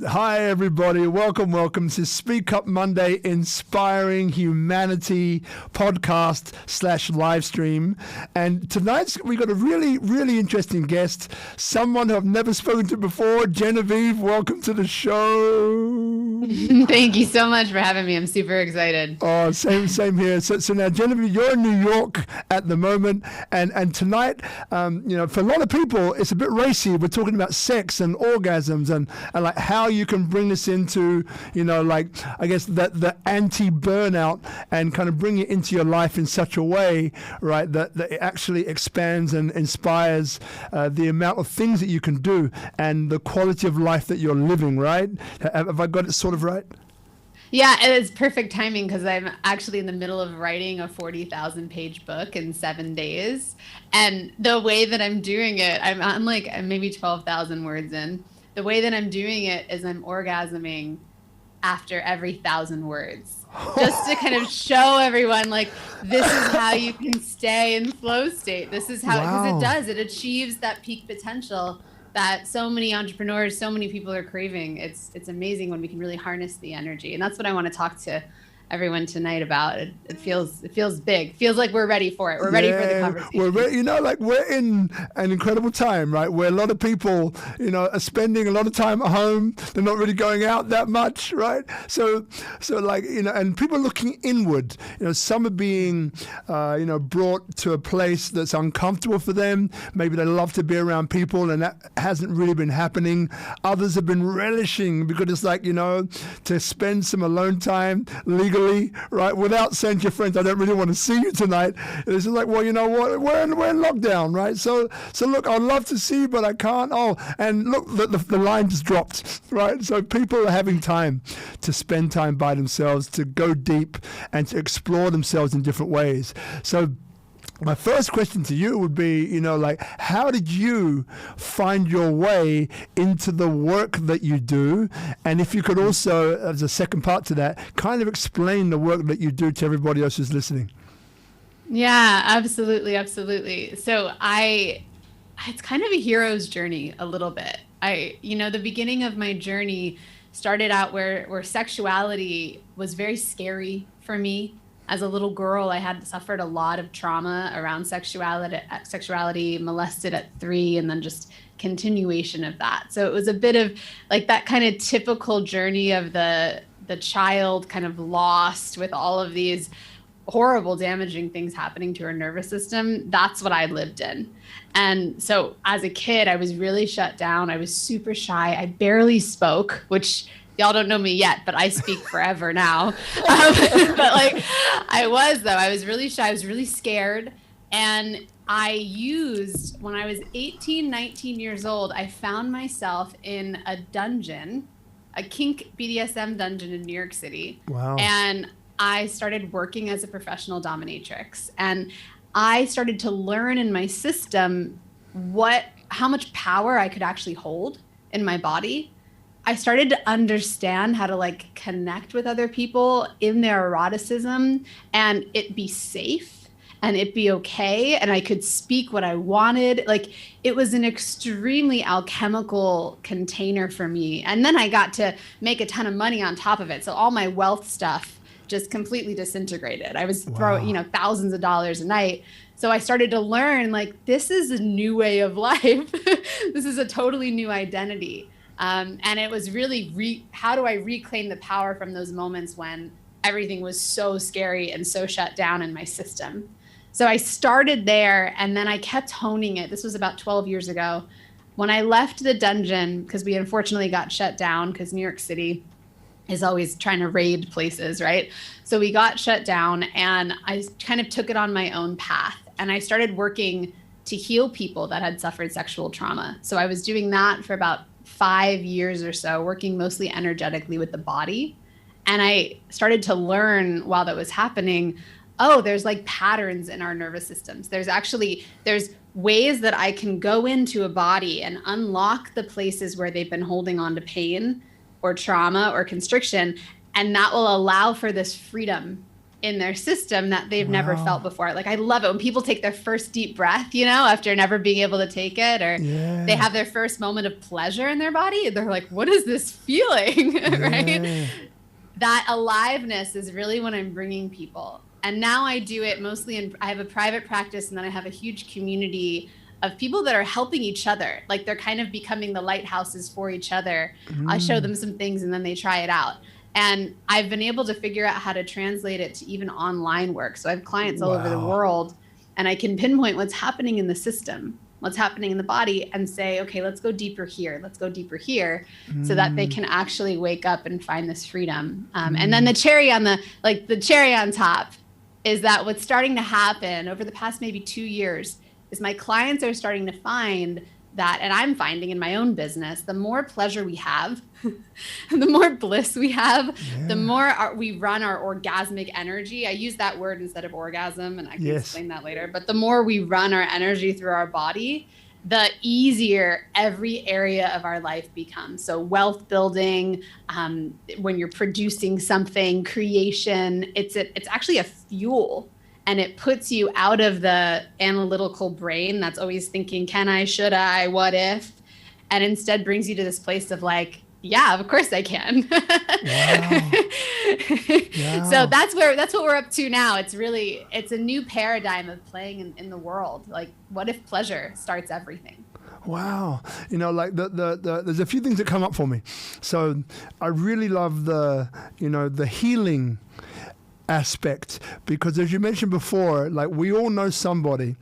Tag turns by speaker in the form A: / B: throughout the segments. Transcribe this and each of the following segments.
A: Hi, everybody. Welcome to SpeakuP Monday Inspiring Humanity podcast / live stream. And tonight we got a really, really interesting guest, someone who I've never spoken to before. Genevieve, welcome to the show.
B: Thank you so much for having me. I'm super excited.
A: Oh, same here. So now, Genevieve, you're in New York at the moment, and tonight, for a lot of people, it's a bit racy. We're talking about sex and orgasms and like how you can bring this into, I guess the anti-burnout and kind of bring it into your life in such a way, right, that it actually expands and inspires the amount of things that you can do and the quality of life that you're living, right? Have I got it sort of right?
B: Yeah, it's perfect timing because I'm actually in the middle of writing a 40,000 page book in 7 days. And the way that I'm doing it, I'm like maybe 12,000 words in. The way that I'm doing it is I'm orgasming after every 1,000 words, just to kind of show everyone, like, this is how you can stay in flow state. This is how, because it achieves that peak potential that so many entrepreneurs, so many people are craving. It's amazing when we can really harness the energy. And that's what I want to talk to everyone tonight about. It feels big. Feels like we're ready for it. We're ready for the conversation.
A: We're in an incredible time, right? Where a lot of people, are spending a lot of time at home. They're not really going out that much, right? So and people are looking inward. Some are being, brought to a place that's uncomfortable for them. Maybe they love to be around people, and that hasn't really been happening. Others have been relishing because it's like, to spend some alone time legally, right, without saying to your friends, I don't really want to see you tonight. It's just like, well, you know what, we're in lockdown, right? So look, I'd love to see you, but I can't. Oh, and look, the line just dropped, right? So people are having time to spend time by themselves, to go deep and to explore themselves in different ways. So my first question to you would be, how did you find your way into the work that you do? And if you could also, as a second part to that, kind of explain the work that you do to everybody else who's listening.
B: Yeah, absolutely. So it's kind of a hero's journey a little bit. The beginning of my journey started out where sexuality was very scary for me. As a little girl, I had suffered a lot of trauma around sexuality, molested at 3, and then just continuation of that. So it was a bit of like that kind of typical journey of the child kind of lost with all of these horrible, damaging things happening to her nervous system. That's what I lived in. And so as a kid, I was really shut down. I was super shy. I barely spoke, which y'all don't know me yet, but I speak forever now. But I was really shy. I was really scared. And when I was 18, 19 years old, I found myself in a dungeon, a kink BDSM dungeon in New York City.
A: Wow.
B: And I started working as a professional dominatrix. And I started to learn in my system how much power I could actually hold in my body. I started to understand how to connect with other people in their eroticism and it be safe and it be okay. And I could speak what I wanted. It was an extremely alchemical container for me. And then I got to make a ton of money on top of it. So all my wealth stuff just completely disintegrated. I was throwing, thousands of dollars a night. So I started to learn this is a new way of life. This is a totally new identity. And it was really, how do I reclaim the power from those moments when everything was so scary and so shut down in my system? So I started there and then I kept honing it. This was about 12 years ago. When I left the dungeon, because we unfortunately got shut down because New York City is always trying to raid places, right? So we got shut down and I kind of took it on my own path. And I started working to heal people that had suffered sexual trauma. So I was doing that for about 5 years or so, working mostly energetically with the body. And I started to learn while that was happening, there's patterns in our nervous systems. There's ways that I can go into a body and unlock the places where they've been holding on to pain or trauma or constriction. And that will allow for this freedom in their system that they've never felt before. Like, I love it when people take their first deep breath, you know, after never being able to take it, or they have their first moment of pleasure in their body. They're like, what is this feeling? Right? That aliveness is really what I'm bringing people. And now I do it mostly I have a private practice, and then I have a huge community of people that are helping each other. Like, they're kind of becoming the lighthouses for each other. I show them some things and then they try it out. And I've been able to figure out how to translate it to even online work. So I have clients all over the world, and I can pinpoint what's happening in the system, what's happening in the body, and say, okay, let's go deeper here. Let's go deeper here, so that they can actually wake up and find this freedom. And then the cherry on top is that what's starting to happen over the past maybe 2 years is my clients are starting to find that, and I'm finding in my own business, the more pleasure we have, the more bliss we have, the more we run our orgasmic energy. I use that word instead of orgasm, and I can explain that later. But the more we run our energy through our body, the easier every area of our life becomes. So wealth building, when you're producing something, creation, it's actually a fuel. And it puts you out of the analytical brain that's always thinking, can I, should I, what if? And instead brings you to this place of like, yeah, of course I can. So that's what we're up to now. It's a new paradigm of playing in the world. Like, what if pleasure starts everything?
A: Wow. You know, like there's a few things that come up for me. So I really love the healing aspect, because as you mentioned before, like, we all know somebody,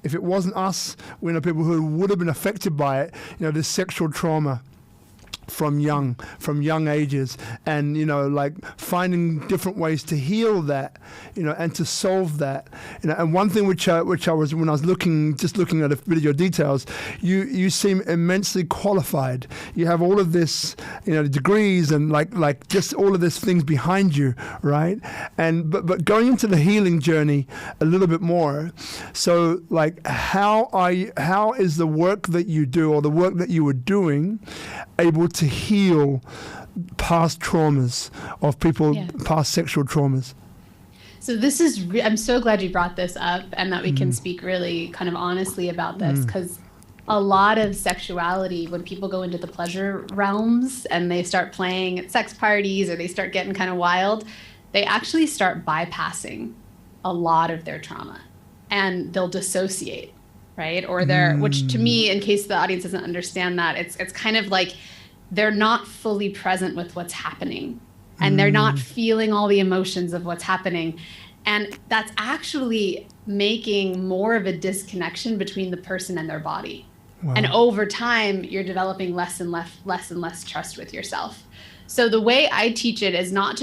A: if it wasn't us, we know people who would have been affected by it, this sexual trauma from young ages, and like finding different ways to heal that, and to solve that, and one thing which I was, when I was looking at a bit of your details, you seem immensely qualified. You have all of this, degrees, and like just all of these things behind you, right? And but going into the healing journey a little bit more, so like how is the work that you do, or the work that you were doing, able to heal past traumas of people, past sexual traumas?
B: So this is, I'm so glad you brought this up, and that we can speak really kind of honestly about this, because a lot of sexuality, when people go into the pleasure realms and they start playing at sex parties, or they start getting kind of wild, they actually start bypassing a lot of their trauma, and they'll dissociate, right? Or which to me, in case the audience doesn't understand that, it's kind of like they're not fully present with what's happening, and they're not feeling all the emotions of what's happening. And that's actually making more of a disconnection between the person and their body. Wow. And over time, you're developing less and less trust with yourself. So the way I teach it is don't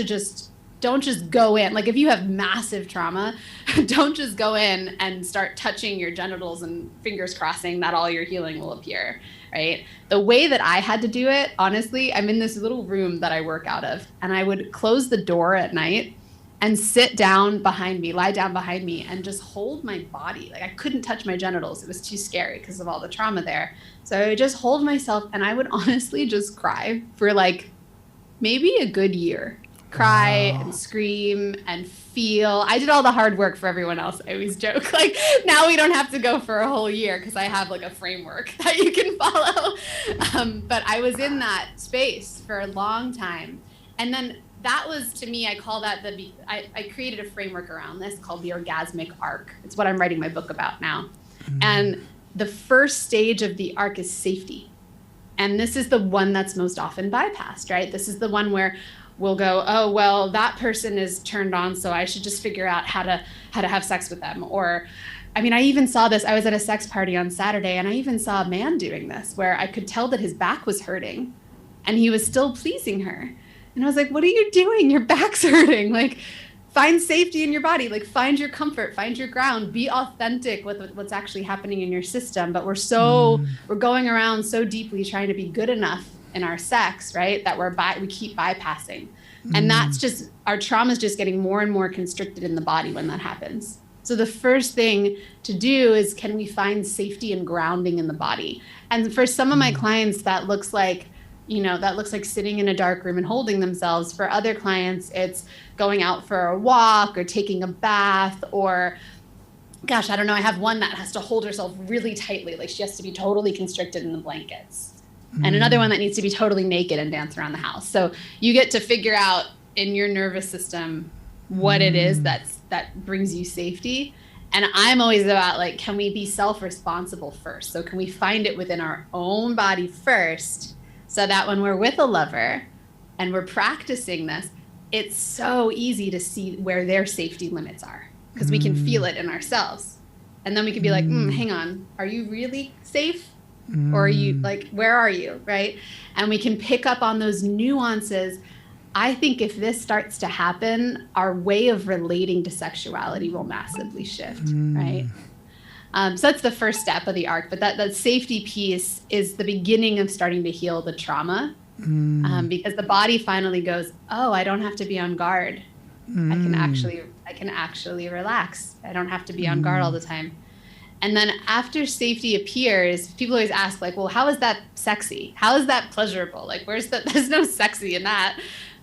B: just go in. Like, if you have massive trauma, don't just go in and start touching your genitals and fingers crossing that all your healing will appear, right? The way that I had to do it, honestly, I'm in this little room that I work out of, and I would close the door at night and lie down behind me, and just hold my body. Like, I couldn't touch my genitals. It was too scary because of all the trauma there. So I would just hold myself, and I would honestly just cry for like maybe a good year. Cry and scream and feel. I did all the hard work for everyone else. I always joke, like, now we don't have to go for a whole year because I have like a framework that you can follow. But I was in that space for a long time. And then that was, to me, I call that I created a framework around this called the Orgasmic Arc. It's what I'm writing my book about now. And the first stage of the arc is safety. And this is the one that's most often bypassed, right? This is the one where we'll go, oh, well, that person is turned on, so I should just figure out how to have sex with them. Or, I mean, I even saw this. I was at a sex party on Saturday, and I even saw a man doing this, where I could tell that his back was hurting, and he was still pleasing her. And I was like, what are you doing? Your back's hurting. Like, find safety in your body. Like, find your comfort, find your ground, be authentic with what's actually happening in your system. But we're going around so deeply trying to be good enough in our sex, right, that we keep bypassing. And that's just, our trauma is just getting more and more constricted in the body when that happens. So the first thing to do is, can we find safety and grounding in the body? And for some of my clients, that looks like, that looks like sitting in a dark room and holding themselves. For other clients, it's going out for a walk or taking a bath, or gosh, I don't know. I have one that has to hold herself really tightly. Like she has to be totally constricted in the blankets. And another one that needs to be totally naked and dance around the house. So you get to figure out in your nervous system what it is that brings you safety. And I'm always about like, can we be self-responsible first? So can we find it within our own body first, so that when we're with a lover and we're practicing this, it's so easy to see where their safety limits are, because we can feel it in ourselves. And then we can be like, hang on, are you really safe? Or are you like, where are you, right? And we can pick up on those nuances. I think if this starts to happen, our way of relating to sexuality will massively shift, right? So that's the first step of the arc. But that safety piece is the beginning of starting to heal the trauma, because the body finally goes, oh, I don't have to be on guard. I can actually relax. I don't have to be on guard all the time. And then after safety appears, people always ask, like, well, how is that sexy? How is that pleasurable? Like, there's no sexy in that.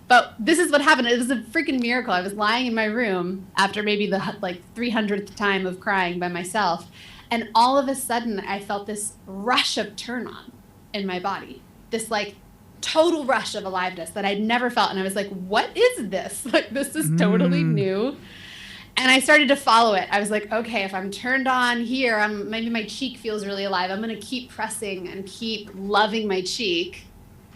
B: But this is what happened. It was a freaking miracle. I was lying in my room after maybe the 300th time of crying by myself. And all of a sudden, I felt this rush of turn on in my body. This like total rush of aliveness that I'd never felt. And I was like, what is this? Like, this is totally new. And I started to follow it. I was like, okay, if I'm turned on here, maybe my cheek feels really alive. I'm going to keep pressing and keep loving my cheek.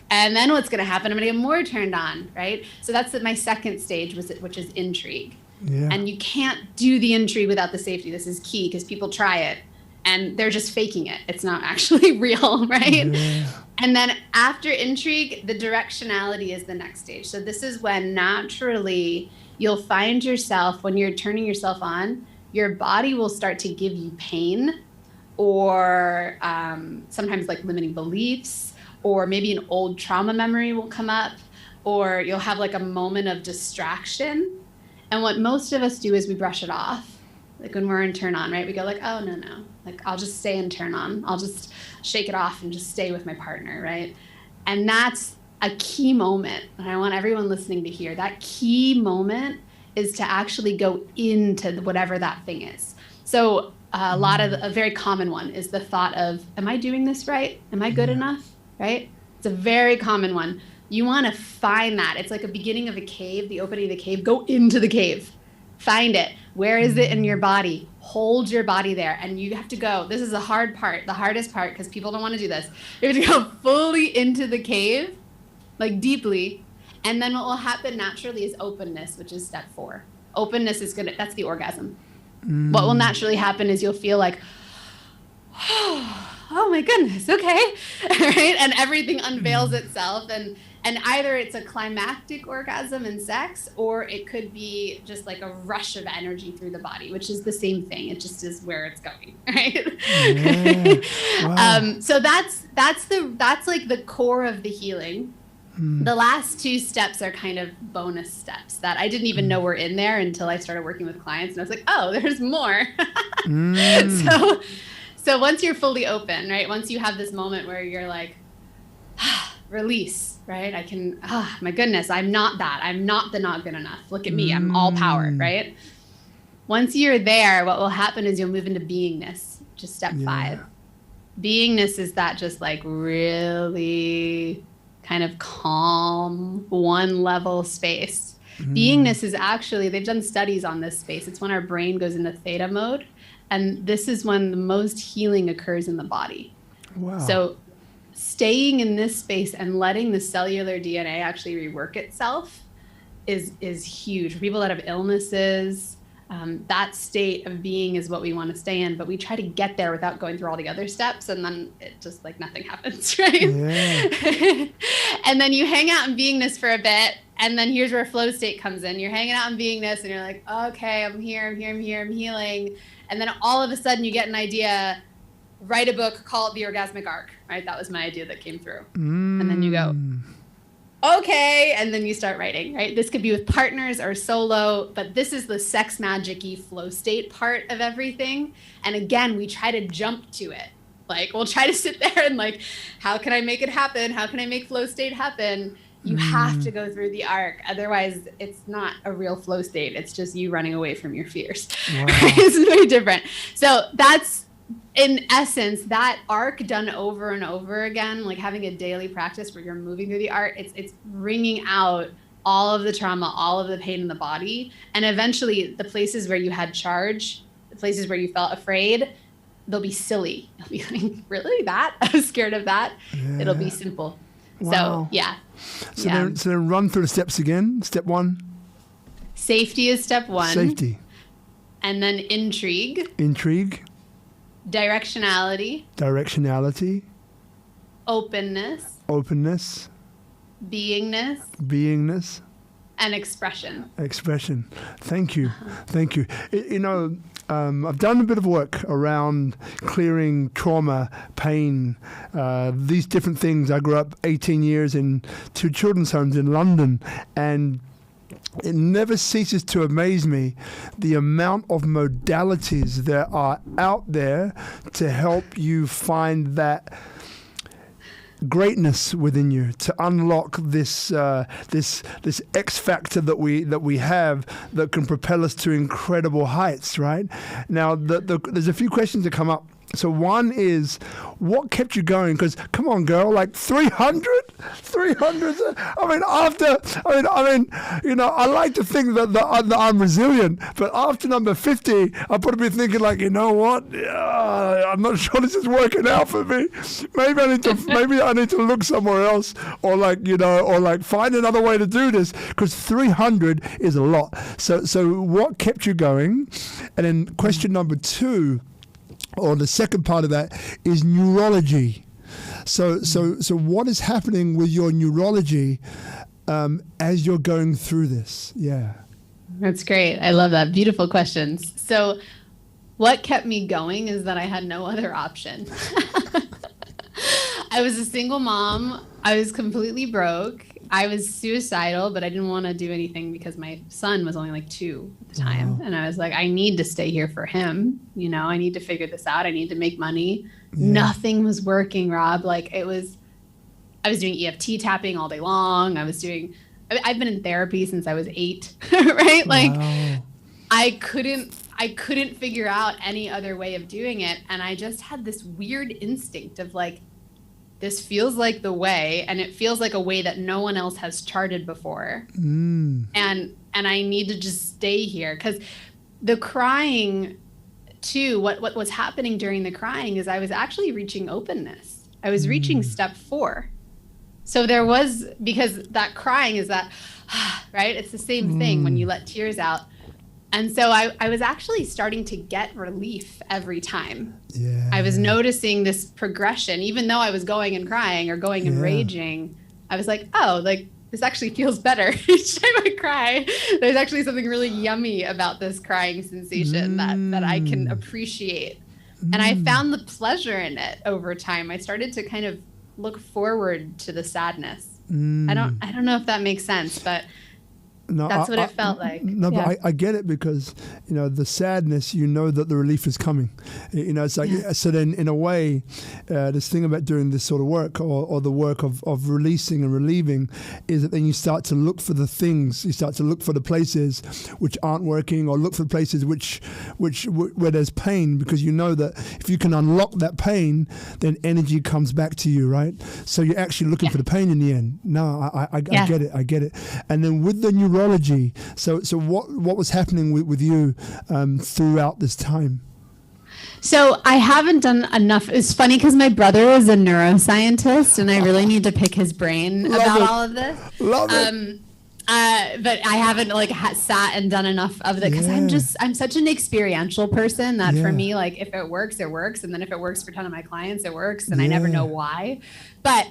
B: And then what's going to happen? I'm going to get more turned on, right? So that's my second stage, which is intrigue. Yeah. And you can't do the intrigue without the safety. This is key, because people try it and they're just faking it. It's not actually real, right? Yeah. And then after intrigue, the directionality is the next stage. So this is when naturally you'll find yourself, when you're turning yourself on, your body will start to give you pain, or sometimes like limiting beliefs, or maybe an old trauma memory will come up, or you'll have like a moment of distraction. And what most of us do is we brush it off. Like when we're in turn on, right? We go like, oh, no. Like, I'll just stay in turn on. I'll just shake it off and just stay with my partner, right? And that's a key moment. And I want everyone listening to hear that key moment is to actually go into whatever that thing is. So a very common one is the thought of, am I doing this right? Am I good enough? Right? It's a very common one. You want to find that. It's like a beginning of a cave, the opening of the cave. Go into the cave. Find it. Where is it in your body? Hold your body there. And you have to go. This is the hard part, the hardest part, because people don't want to do this. You have to go fully into the cave, like deeply. And then what will happen naturally is openness, which is step 4. Openness is that's the orgasm. What will naturally happen is you'll feel like, oh my goodness, okay. Right? And everything unveils itself. And either it's a climactic orgasm in sex, or it could be just like a rush of energy through the body, which is the same thing. It just is where it's going, right? Yeah. Wow. So that's like the core of the healing. The last 2 steps are kind of bonus steps that I didn't even know were in there until I started working with clients. And I was like, oh, there's more. So once you're fully open, right? Once you have this moment where you're like, release, right? I can, my goodness, I'm not that. I'm not the not good enough. Look at me. I'm all power, right? Once you're there, what will happen is you'll move into beingness, just step 5. Beingness is that just like really kind of calm, one level space. Beingness is actually, they've done studies on this space. It's when our brain goes into theta mode. And this is when the most healing occurs in the body. Wow. So staying in this space and letting the cellular DNA actually rework itself is huge. For people that have illnesses, that state of being is what we want to stay in. But we try to get there without going through all the other steps. And then it just like nothing happens, right? Yeah. And then you hang out in beingness for a bit. And then here's where flow state comes in. You're hanging out in beingness and you're like, okay, I'm here, I'm healing. And then all of a sudden you get an idea, write a book, call it The Orgasmic Arc, right? That was my idea that came through. And then you go, okay. And then you start writing, right? This could be with partners or solo, but this is the sex magic-y flow state part of everything. And again, we try to jump to it. Like, we'll try to sit there and like, how can I make it happen? How can I make flow state happen? You have to go through the arc. Otherwise, it's not a real flow state. It's just you running away from your fears.
A: Wow.
B: It's very different. So that's, in essence, that arc done over and over again, like having a daily practice where you're moving through the arc, it's bringing out all of the trauma, all of the pain in the body. And eventually the places where you had charge, the places where you felt afraid, they'll be silly. You'll be like, really? That? I was scared of that. Yeah. It'll be simple.
A: Wow.
B: So, yeah.
A: So then run through the steps again. Step 1.
B: Safety is step 1.
A: Safety.
B: And then intrigue.
A: Intrigue.
B: Directionality.
A: Directionality.
B: Openness.
A: Openness.
B: Beingness.
A: Beingness.
B: And expression.
A: Expression. Thank you. Thank you. You know, I've done a bit of work around clearing trauma, pain, these different things. I grew up 18 years in 2 children's homes in London, and it never ceases to amaze me the amount of modalities there are out there to help you find that greatness within you, to unlock this X factor that we have that can propel us to incredible heights. Right now, there's a few questions that come up. So one is, what kept you going? Because come on, girl, like 300. I mean, you know, I like to think that I'm resilient, but after number 50, I'll probably be thinking like, you know what? I'm not sure this is working out for me. Maybe I need to look somewhere else, or like, you know, or like find another way to do this, because 300 is a lot. So what kept you going? And then question number 2. Or the second part of that is neurology. So what is happening with your neurology as you're going through this? Yeah.
B: That's great. I love that. Beautiful questions. So what kept me going is that I had no other option. I was a single mom. I was completely broke. I was suicidal, but I didn't want to do anything because my son was only like 2 at the time. Wow. And I was like, I need to stay here for him. You know, I need to figure this out. I need to make money. Yeah. Nothing was working, Rob. Like I was doing EFT tapping all day long. I've been in therapy since I was 8, right? Like wow. I couldn't figure out any other way of doing it. And I just had this weird instinct of like, this feels like the way, and it feels like a way that no one else has charted before. And I need to just stay here. Because the crying too, what was happening during the crying is I was actually reaching openness. I was reaching step 4. So there was, because that crying is that, right? It's the same thing when you let tears out. And so I was actually starting to get relief every time. Yeah. I was noticing this progression, even though I was going and crying or going and raging. I was like, oh, like this actually feels better each time I cry. There's actually something really yummy about this crying sensation that I can appreciate. And I found the pleasure in it over time. I started to kind of look forward to the sadness. I don't know if that makes sense, but no, that's what it felt like.
A: No, yeah. But I get it, because, you know, the sadness, you know that the relief is coming. You know, it's like, so then in a way, this thing about doing this sort of work or the work of releasing and relieving is that then you start to look for the things, you start to look for the places which aren't working, or look for places where there's pain, because you know that if you can unlock that pain, then energy comes back to you, right? So you're actually looking for the pain in the end. No, I get it. And then with the neurology, so what was happening with you throughout this time?
B: So I haven't done enough. It's funny because my brother is a neuroscientist, and I really need to pick his brain about all of this.
A: Love it.
B: But I haven't sat and done enough of it, because I'm such an experiential person that for me, like if it works, it works. And then if it works for a ton of my clients, it works. And I never know why.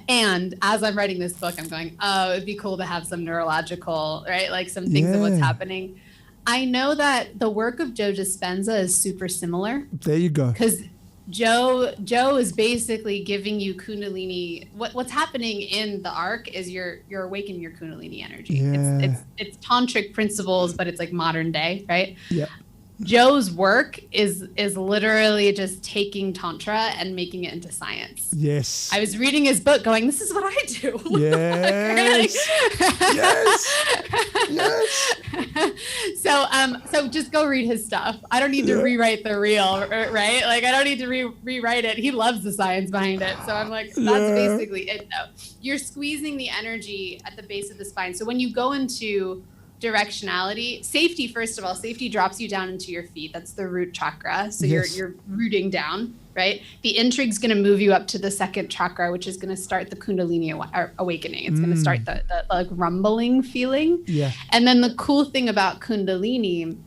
B: And as I'm writing this book, I'm going, oh, it'd be cool to have some neurological, right? Like some things of what's happening. I know that the work of Joe Dispenza is super similar.
A: There you go.
B: Because Joe is basically giving you Kundalini. What's happening in the arc is you're awakening your Kundalini energy. It's tantric principles, but it's like modern day, right?
A: Yeah.
B: Joe's work is literally just taking Tantra and making it into science.
A: Yes.
B: I was reading his book going, this is what I do.
A: Yes. Yes.
B: So just go read his stuff. I don't need to rewrite the reel, right? Like I don't need to rewrite it. He loves the science behind it. So I'm like, that's basically it though. You're squeezing the energy at the base of the spine. So when you go into directionality, safety, first of all, safety drops you down into your feet. That's the root chakra. So you're rooting down, right? The intrigue's going to move you up to the second chakra, which is going to start the Kundalini awakening. It's going to start the like rumbling feeling. Yeah. And then the cool thing about Kundalini,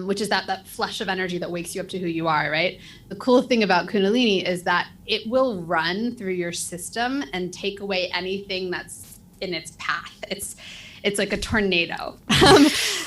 B: which is that flush of energy that wakes you up to who you are, right? The cool thing about Kundalini is that it will run through your system and take away anything that's in its path. It's like a tornado.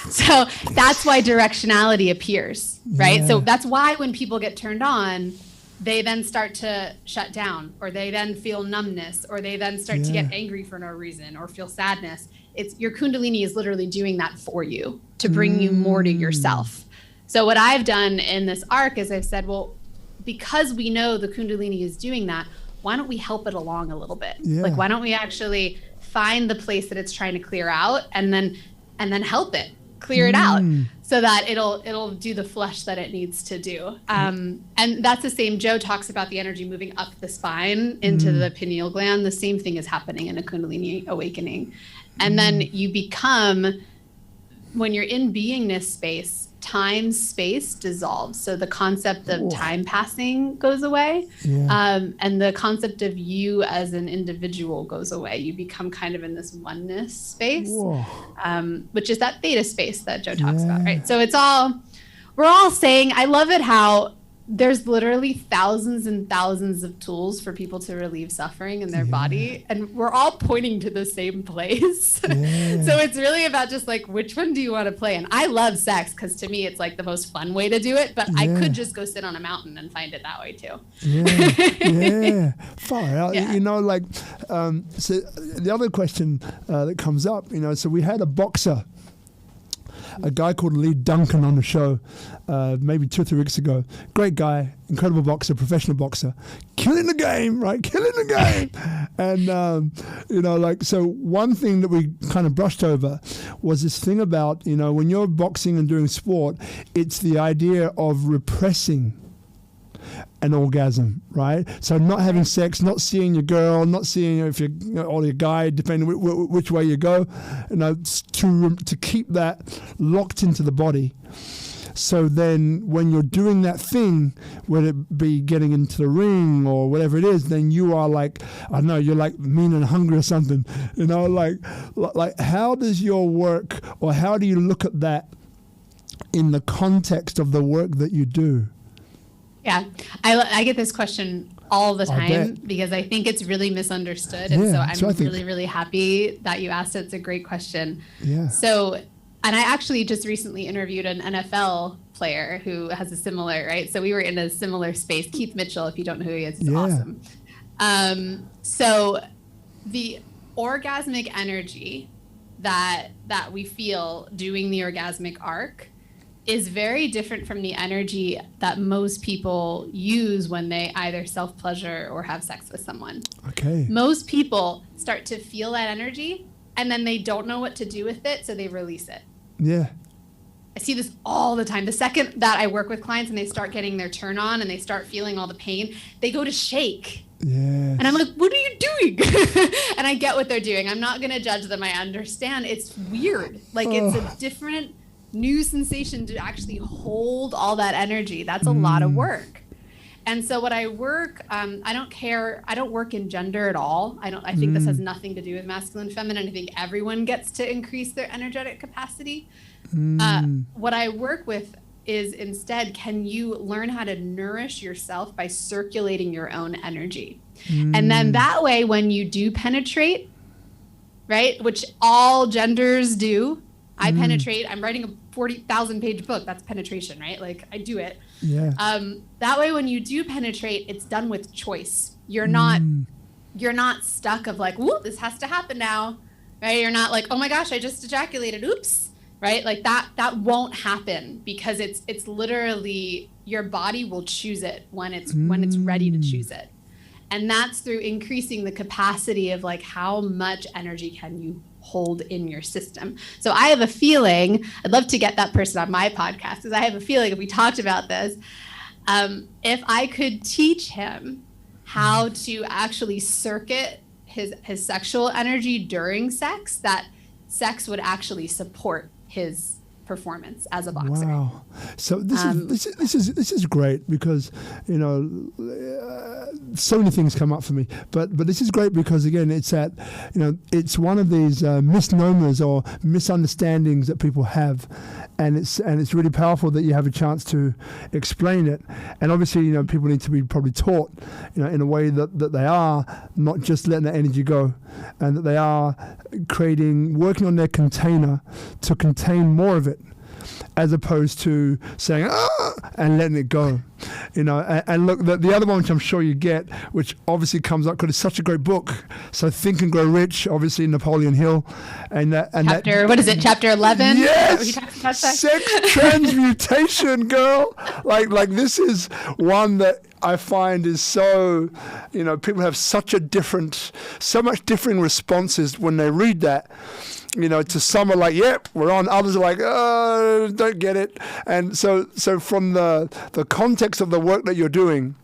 B: So that's why directionality appears, right? So that's why when people get turned on, they then start to shut down, or they then feel numbness, or they then start to get angry for no reason, or feel sadness. It's your Kundalini is literally doing that for you to bring you more to yourself. So what I've done in this arc is I've said, well, because we know the Kundalini is doing that, why don't we help it along a little bit? Like, why don't we actually find the place that it's trying to clear out and then help it clear it out so that it'll do the flush that it needs to do. And that's the same. Joe talks about the energy moving up the spine into the pineal gland. The same thing is happening in a Kundalini awakening. And then you become, when you're in beingness space, time space dissolves. So the concept of time passing goes away. And the concept of you as an individual goes away. You become kind of in this oneness space, which is that theta space that Joe talks about, right? So we're all saying, I love it how there's literally thousands and thousands of tools for people to relieve suffering in their body. And we're all pointing to the same place. So it's really about just like, which one do you want to play? And I love sex because to me, it's like the most fun way to do it. But I could just go sit on a mountain and find it that way too.
A: Far out. You know, like, so the other question that comes up, you know, so we had a boxer, a guy called Lee Duncan on the show maybe 2 or 3 weeks ago. Great guy, incredible boxer, professional boxer, killing the game, right? Killing the game. And, you know, like, so one thing that we kind of brushed over was this thing about, you know, when you're boxing and doing sport, it's the idea of repressing an orgasm, right? So not having sex, not seeing your girl, not seeing if you're, you know, or your guy, depending which way you go, you know, to keep that locked into the body. So then when you're doing that thing, whether it be getting into the ring or whatever it is, then you are like, I don't know, you're like mean and hungry or something, you know, like how does your work, or how do you look at that in the context of the work that you do? Yeah,
B: I get this question all the time because I think it's really misunderstood. And so I'm really, really happy that you asked it. It's a great question. So, and I actually just recently interviewed an NFL player who has a similar, right? So we were in a similar space. Keith Mitchell, if you don't know who he is, he's awesome. So the orgasmic energy that we feel doing the orgasmic arc is very different from the energy that most people use when they either self-pleasure or have sex with someone. Most people start to feel that energy and then they don't know what to do with it, so they release it. I see this all the time. The second that I work with clients and they start getting their turn on and they start feeling all the pain, they go to shake. And I'm like, what are you doing? And I get what they're doing. I'm not going to judge them. I understand. It's weird. Like it's a different new sensation to actually hold all that energy. That's a lot of work. And so what I work, I don't work in gender at all. I think this has nothing to do with masculine, feminine. I think everyone gets to increase their energetic capacity. What I work with is instead, can you learn how to nourish yourself by circulating your own energy? And then that way, when you do penetrate, right, which all genders do, I penetrate. I'm writing a 40,000 page book. That's penetration, right? Like I do it. That way, when you do penetrate, it's done with choice. You're not stuck of like, whoop, this has to happen now, right? You're not like, oh my gosh, I just ejaculated. Oops. right? Like that won't happen, because it's literally your body will choose it when it's ready to choose it. And that's through increasing the capacity of like how much energy can you hold in your system. So I have a feeling, I'd love to get that person on my podcast, because I have a feeling if we talked about this, if I could teach him how to actually circuit his sexual energy during sex, that sex would actually support his performance as a boxer.
A: Wow. So this is great, because so many things come up for me, but this is great because again it's it's one of these misnomers or misunderstandings that people have, and it's really powerful that you have a chance to explain it. And obviously people need to be probably taught in a way that they are not just letting the energy go, and that they are working on their container to contain more of it, as opposed to saying and letting it go, And look, the other one, which I'm sure you get, which obviously comes up because it's such a great book. So Think and Grow Rich, obviously Napoleon Hill, and chapter,
B: what is it? Chapter 11.
A: Yes, sex transmutation, girl. Like this is one that I find is so, people have so much differing responses when they read that. To some are like, yep, we're on. Others are like, oh, don't get it. And so from the context of the work that you're doing,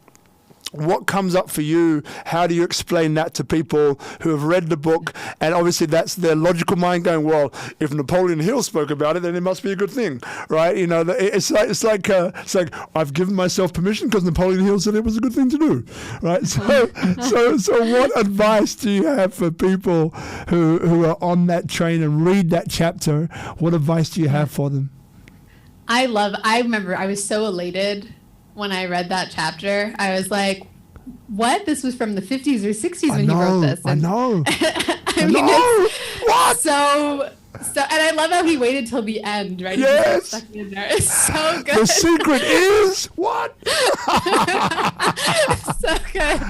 A: what comes up for you? How do you explain that to people who have read the book? And obviously that's their logical mind going, well, if Napoleon Hill spoke about it, then it must be a good thing, right? It's like I've given myself permission because Napoleon Hill said it was a good thing to do, right? So what advice do you have for people who are on that train and read that chapter? What advice do you have for them?
B: I remember I was so elated when I read that chapter. I was like, what? This was from the 50s or 60s when he wrote this.
A: And I know.
B: I mean, what? So, and I love how he waited till the end, right?
A: Yes.
B: He stuck in there. It's so good.
A: The secret is what?
B: So good.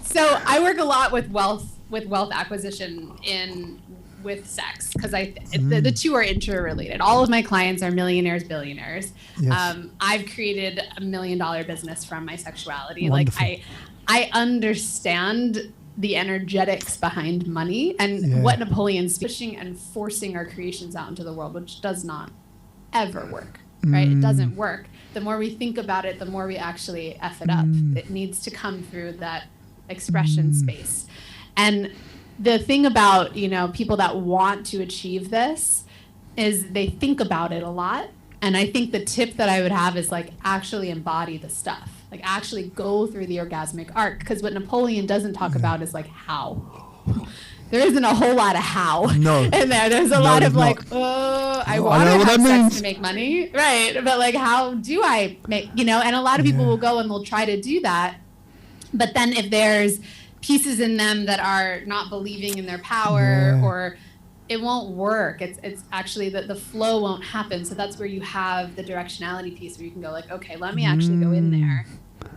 B: So I work a lot with wealth acquisition with sex, because the two are interrelated. All of my clients are millionaires, billionaires.
A: Yes.
B: I've created $1 million business from my sexuality.
A: Wonderful.
B: Like I understand the energetics behind money and what Napoleon's pushing and forcing our creations out into the world, which does not ever work, right? It doesn't work. The more we think about it, the more we actually F it up. It needs to come through that expression space. And the thing about, people that want to achieve this is they think about it a lot. And I think the tip that I would have is like actually embody the stuff, like actually go through the orgasmic arc. Because what Napoleon doesn't talk about is like how. There isn't a whole lot of how in there. There's a lot of like, I want to have sex to make money. Right. But like, how do I make, and a lot of people will go and they'll try to do that. But then if there's pieces in them that are not believing in their power, or it won't work. It's actually that the flow won't happen. So that's where you have the directionality piece where you can go like, okay, let me actually go in there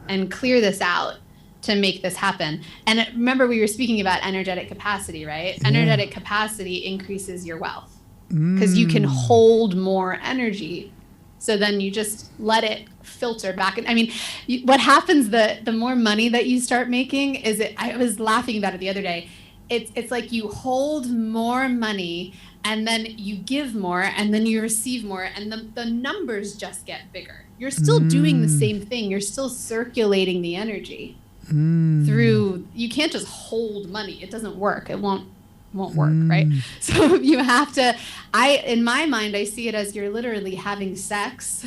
B: and clear this out to make this happen. And remember, we were speaking about energetic capacity, right? Energetic capacity increases your wealth because you can hold more energy. So then you just let it filter back. And I mean, what happens the more money that you start making is I was laughing about it the other day. It's like you hold more money and then you give more and then you receive more, and the numbers just get bigger. You're still doing the same thing. You're still circulating the energy through. You can't just hold money. It doesn't work. It won't work, right? So you have to, in my mind, I see it as you're literally having sex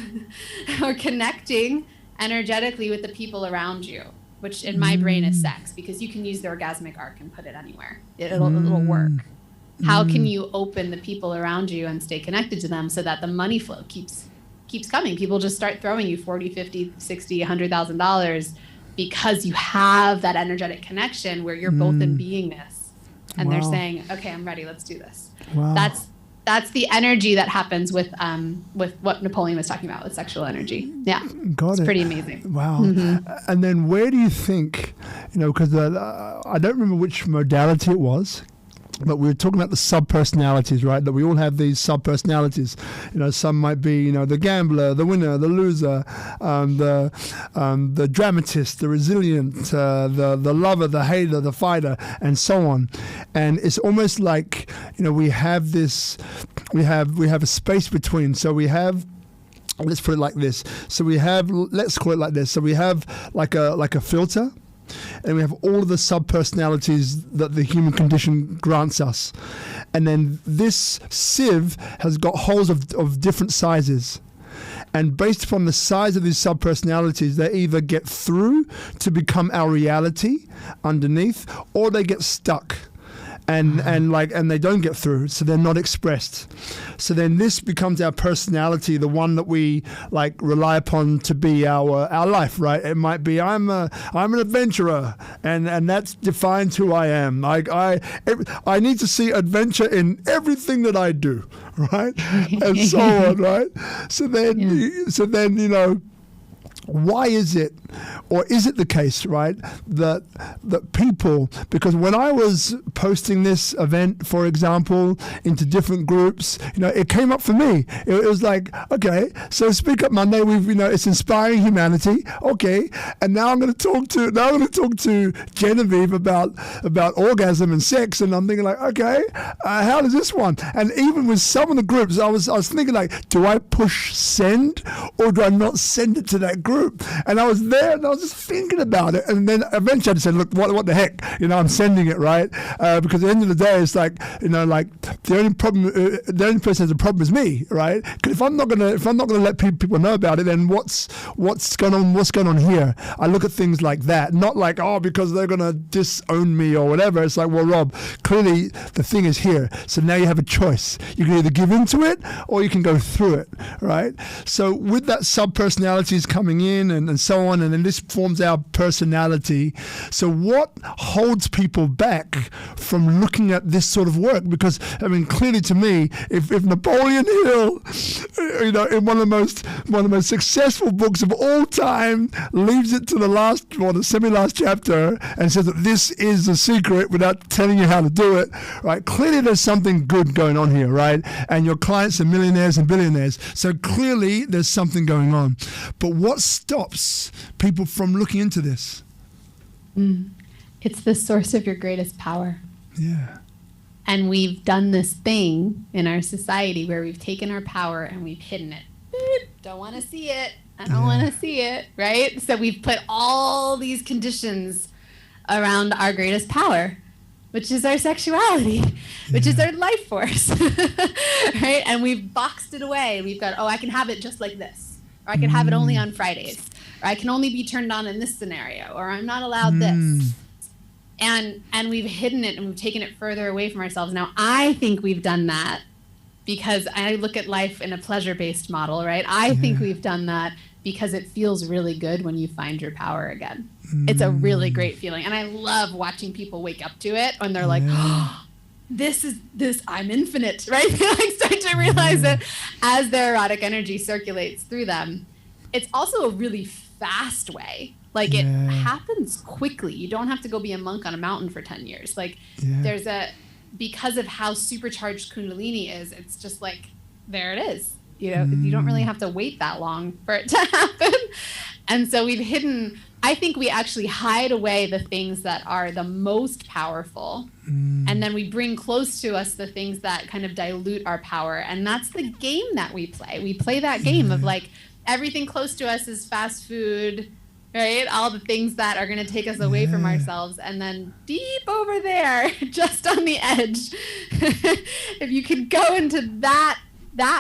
B: or connecting energetically with the people around you, which in my brain is sex, because you can use the orgasmic arc and put it anywhere. It'll work. How can you open the people around you and stay connected to them so that the money flow keeps coming? People just start throwing you $40, $50, $60, $100,000 because you have that energetic connection where you're both in beingness. And they're saying, okay, I'm ready. Let's do this.
A: Wow.
B: That's the energy that happens with what Napoleon was talking about with sexual energy. Yeah. It's pretty amazing.
A: Wow. And then where do you think, because I don't remember which modality it was, But we were talking about the sub-personalities, right? That we all have these sub-personalities. Some might be, the gambler, the winner, the loser, the dramatist, the resilient, the lover, the hater, the fighter, and so on. And it's almost like, we have this, we have a space between. So we have, let's put it like this. So we have, let's call it like this. So we have like a filter. And we have all of the sub-personalities that the human condition grants us. And then this sieve has got holes of different sizes. And based upon the size of these sub-personalities, they either get through to become our reality underneath, or they get stuck. And they don't get through, so they're not expressed. So then this becomes our personality, the one that we rely upon to be our life, right? It might be I'm an adventurer, and that's defines who I am. I need to see adventure in everything that I do, right? And so on, right? So then why is it, or is it the case, right, that people, because when I was posting this event, for example, into different groups, it came up for me. It was like, okay, so Speak Up Monday, it's inspiring humanity, okay, and now I'm going to talk to Genevieve about orgasm and sex, and I'm thinking like, okay, how does this one? And even with some of the groups, I was thinking like, do I push send, or do I not send it to that group? And I was there and I was just thinking about it, and then eventually I just said, look, what the heck, I'm sending it, right? Because at the end of the day, it's like, the only person who has a problem is me, right? Because if I'm not gonna let people know about it, then what's going on here? I look at things like that, not like, because they're gonna disown me or whatever. It's like, well, Rob, clearly the thing is here, so now you have a choice. You can either give into it or you can go through it, right? So with that sub-personalities coming in and so on, and then this forms our personality. So what holds people back from looking at this sort of work? Because clearly to me, if Napoleon Hill, in one of the most successful books of all time, leaves it to the semi-last chapter and says that this is the secret without telling you how to do it, right? Clearly there's something good going on here, right? And your clients are millionaires and billionaires, so clearly there's something going on. But what stops people from looking into this?
B: It's the source of your greatest power.
A: Yeah.
B: And we've done this thing in our society where we've taken our power and we've hidden it. Don't want to see it. I don't want to see it, right? So we've put all these conditions around our greatest power, which is our sexuality, which is our life force, right? And we've boxed it away. We've got, I can have it just like this, or I can have it only on Fridays, or I can only be turned on in this scenario, or I'm not allowed this. And we've hidden it and we've taken it further away from ourselves. Now, I think we've done that because I look at life in a pleasure-based model, right? I think we've done that because it feels really good when you find your power again. It's a really great feeling. And I love watching people wake up to it when they're like, I'm infinite, right? They start to realize that as their erotic energy circulates through them. It's also a really fast way. It happens quickly. You don't have to go be a monk on a mountain for 10 years. There's because of how supercharged Kundalini is, it's just there it is. You don't really have to wait that long for it to happen. And so we've hidden, I think we actually hide away the things that are the most powerful. And then we bring close to us the things that kind of dilute our power. And that's the game that we play. We play that game of everything close to us is fast food, right? All the things that are going to take us away from ourselves. And then deep over there, just on the edge, if you could go into that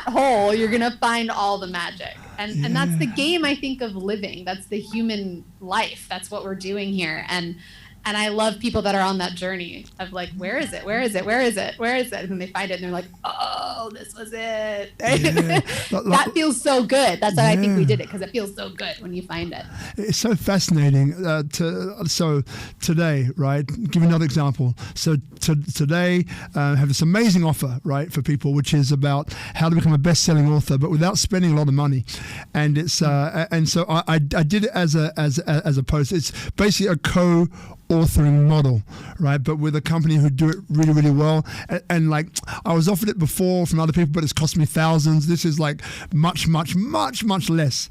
B: hole, you're going to find all the magic. And that's the game, I think, of living. That's the human life. That's what we're doing here. And I love people that are on that journey of where is it? Where is it? Where is it? Where is it? And then they find it and they're like, oh, this was it. That feels so good. That's why I think we did it, because it feels so good when you find it.
A: It's so fascinating. So today, right, give another example. So today, have this amazing offer, right, for people, which is about how to become a best-selling author, but without spending a lot of money. And it's and so I did it as a post. It's basically a authoring model, right? But with a company who do it really, really well. And like, I was offered it before from other people, but it's cost me thousands. This is like much, much, much, much less.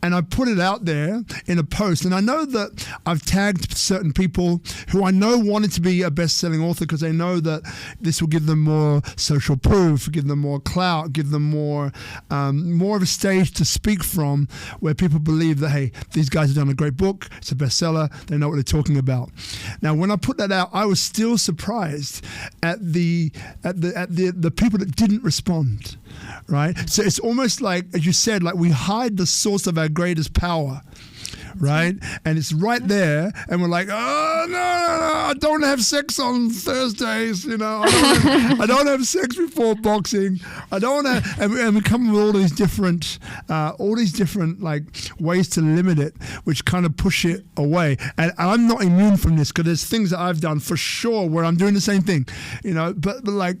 A: And I put it out there in a post. And I know that I've tagged certain people who I know wanted to be a best-selling author because they know that this will give them more social proof, give them more clout, give them more of a stage to speak from where people believe that, hey, these guys have done a great book, it's a bestseller, they know what they're talking about. Now, when I put that out, I was still surprised at the people that didn't respond, right? So it's almost like, as you said, like we hide the source of our greatest power, right? And it's right there, and we're like, oh, no, I don't have sex on Thursdays, you know, I don't have sex before boxing, I don't have, and we come with all these different like ways to limit it, which kind of push it away. And I'm not immune from this, because there's things that I've done for sure where I'm doing the same thing, you know, but like,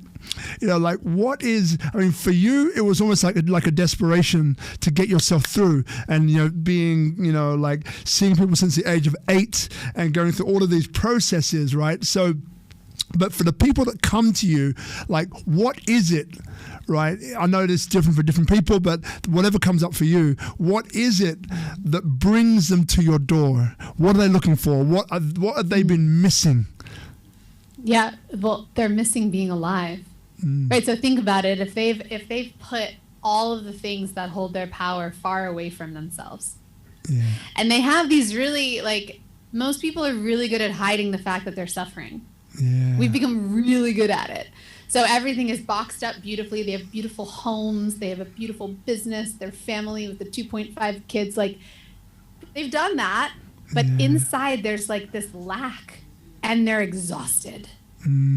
A: you know, like what is, I mean, for you, it was almost like a desperation to get yourself through, and, you know, being, you know, like seeing people since the age of 8 and going through all of these processes, right? So, but for the people that come to you, like, what is it, right? I know it's different for different people, but whatever comes up for you, what is it that brings them to your door? What are they looking for? What have they been missing?
B: Yeah, well, they're missing being alive, right? So think about it. If they've put all of the things that hold their power far away from themselves, and they have these really, like, most people are really good at hiding the fact that they're suffering. Yeah. We've become really good at it. So everything is boxed up beautifully. They have beautiful homes. They have a beautiful business. Their family with the 2.5 kids, like, they've done that, but inside there's like this lack. And they're exhausted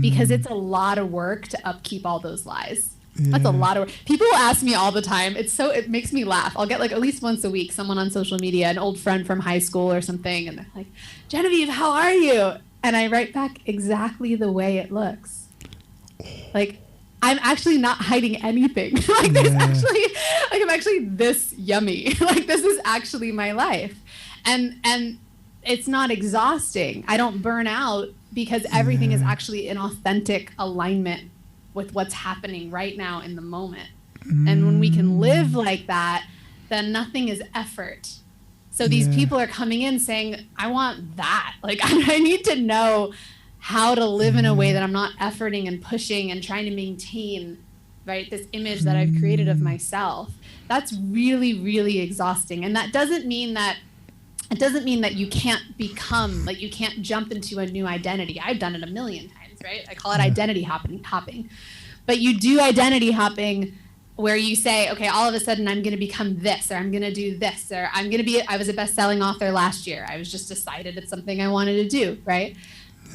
B: because it's a lot of work to upkeep all those lies. Yeah. That's a lot of work. People ask me all the time. It makes me laugh. I'll get like at least once a week someone on social media, an old friend from high school or something, and they're like, Genevieve, how are you? And I write back exactly the way it looks. Like, I'm actually not hiding anything. Like, there's actually, like, I'm actually this yummy. Like, this is actually my life. And it's not exhausting. I don't burn out because everything is actually in authentic alignment with what's happening right now in the moment. And when we can live like that, then nothing is effort. So these people are coming in saying, I want that. Like, I need to know how to live in a way that I'm not efforting and pushing and trying to maintain, right, this image that I've created of myself. That's really, really exhausting. And that doesn't mean that you can't become, like, you can't jump into a new identity. I've done it a million times, right? I call it identity hopping. But you do identity hopping where you say, okay, all of a sudden I'm going to become this, or I'm going to do this, or I was a best-selling author last year. I was just decided it's something I wanted to do, right?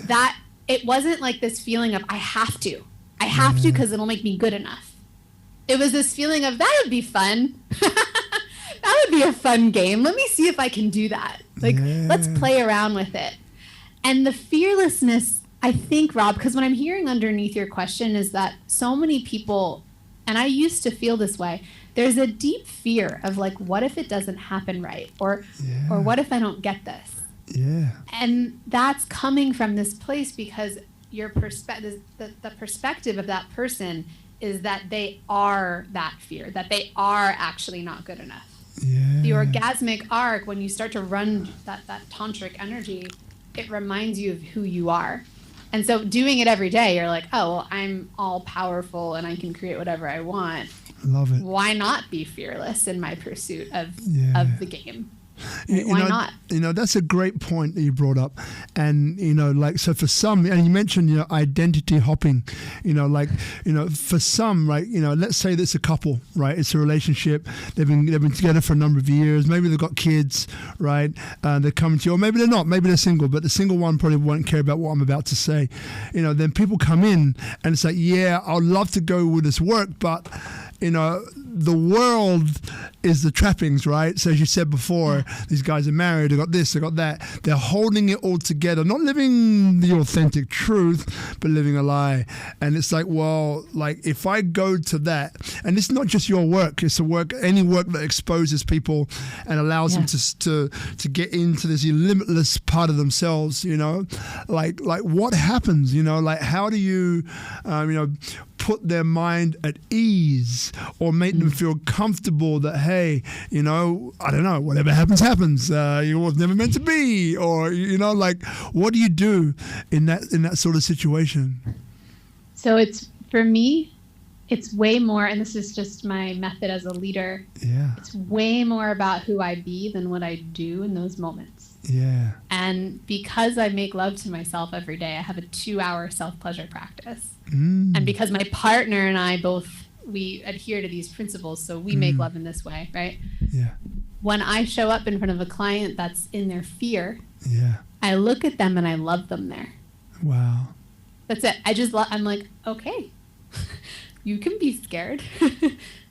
B: That it wasn't like this feeling of I have to because it'll make me good enough. It was this feeling of that would be fun. That would be a fun game. Let me see if I can do that. Like, let's play around with it. And the fearlessness, I think, Rob, because what I'm hearing underneath your question is that so many people, and I used to feel this way, there's a deep fear of, like, what if it doesn't happen right? Or what if I don't get this? Yeah. And that's coming from this place because your perspective, the perspective of that person is that they are that fear, that they are actually not good enough. Yeah. The orgasmic arc, when you start to run that tantric energy, it reminds you of who you are. And so doing it every day, you're like, oh, well, I'm all powerful and I can create whatever I want.
A: Love it.
B: Why not be fearless in my pursuit of the game? Why not?
A: You know, that's a great point that you brought up. And, you know, like, so for some, and you mentioned, you know, identity hopping, you know, like, you know, for some, right, you know, let's say it's a couple, right? It's a relationship. They've been together for a number of years. Maybe they've got kids, right? They're coming to you, or maybe they're not. Maybe they're single, but the single one probably won't care about what I'm about to say. You know, then people come in and it's like, yeah, I'd love to go with this work, but, the world is the trappings, right? So as you said before, these guys are married, they got this, they got that. They're holding it all together, not living the authentic truth, but living a lie. And it's like, well, like if I go to that, and it's not just your work, it's any work that exposes people and allows them to get into this limitless part of themselves, like what happens, like how do you, put their mind at ease or make them feel comfortable that, hey, I don't know, whatever happens, you was never meant to be, or, like, what do you do in that sort of situation?
B: So for me, it's way more, and this is just my method as a leader. Yeah. It's way more about who I be than what I do in those moments.
A: Yeah.
B: And because I make love to myself every day, I have a 2-hour self-pleasure practice. And because my partner and I we adhere to these principles, so we make love in this way, right?
A: Yeah.
B: When I show up in front of a client that's in their fear, I look at them and I love them there.
A: Wow.
B: That's it. I'm like, okay, you can be scared.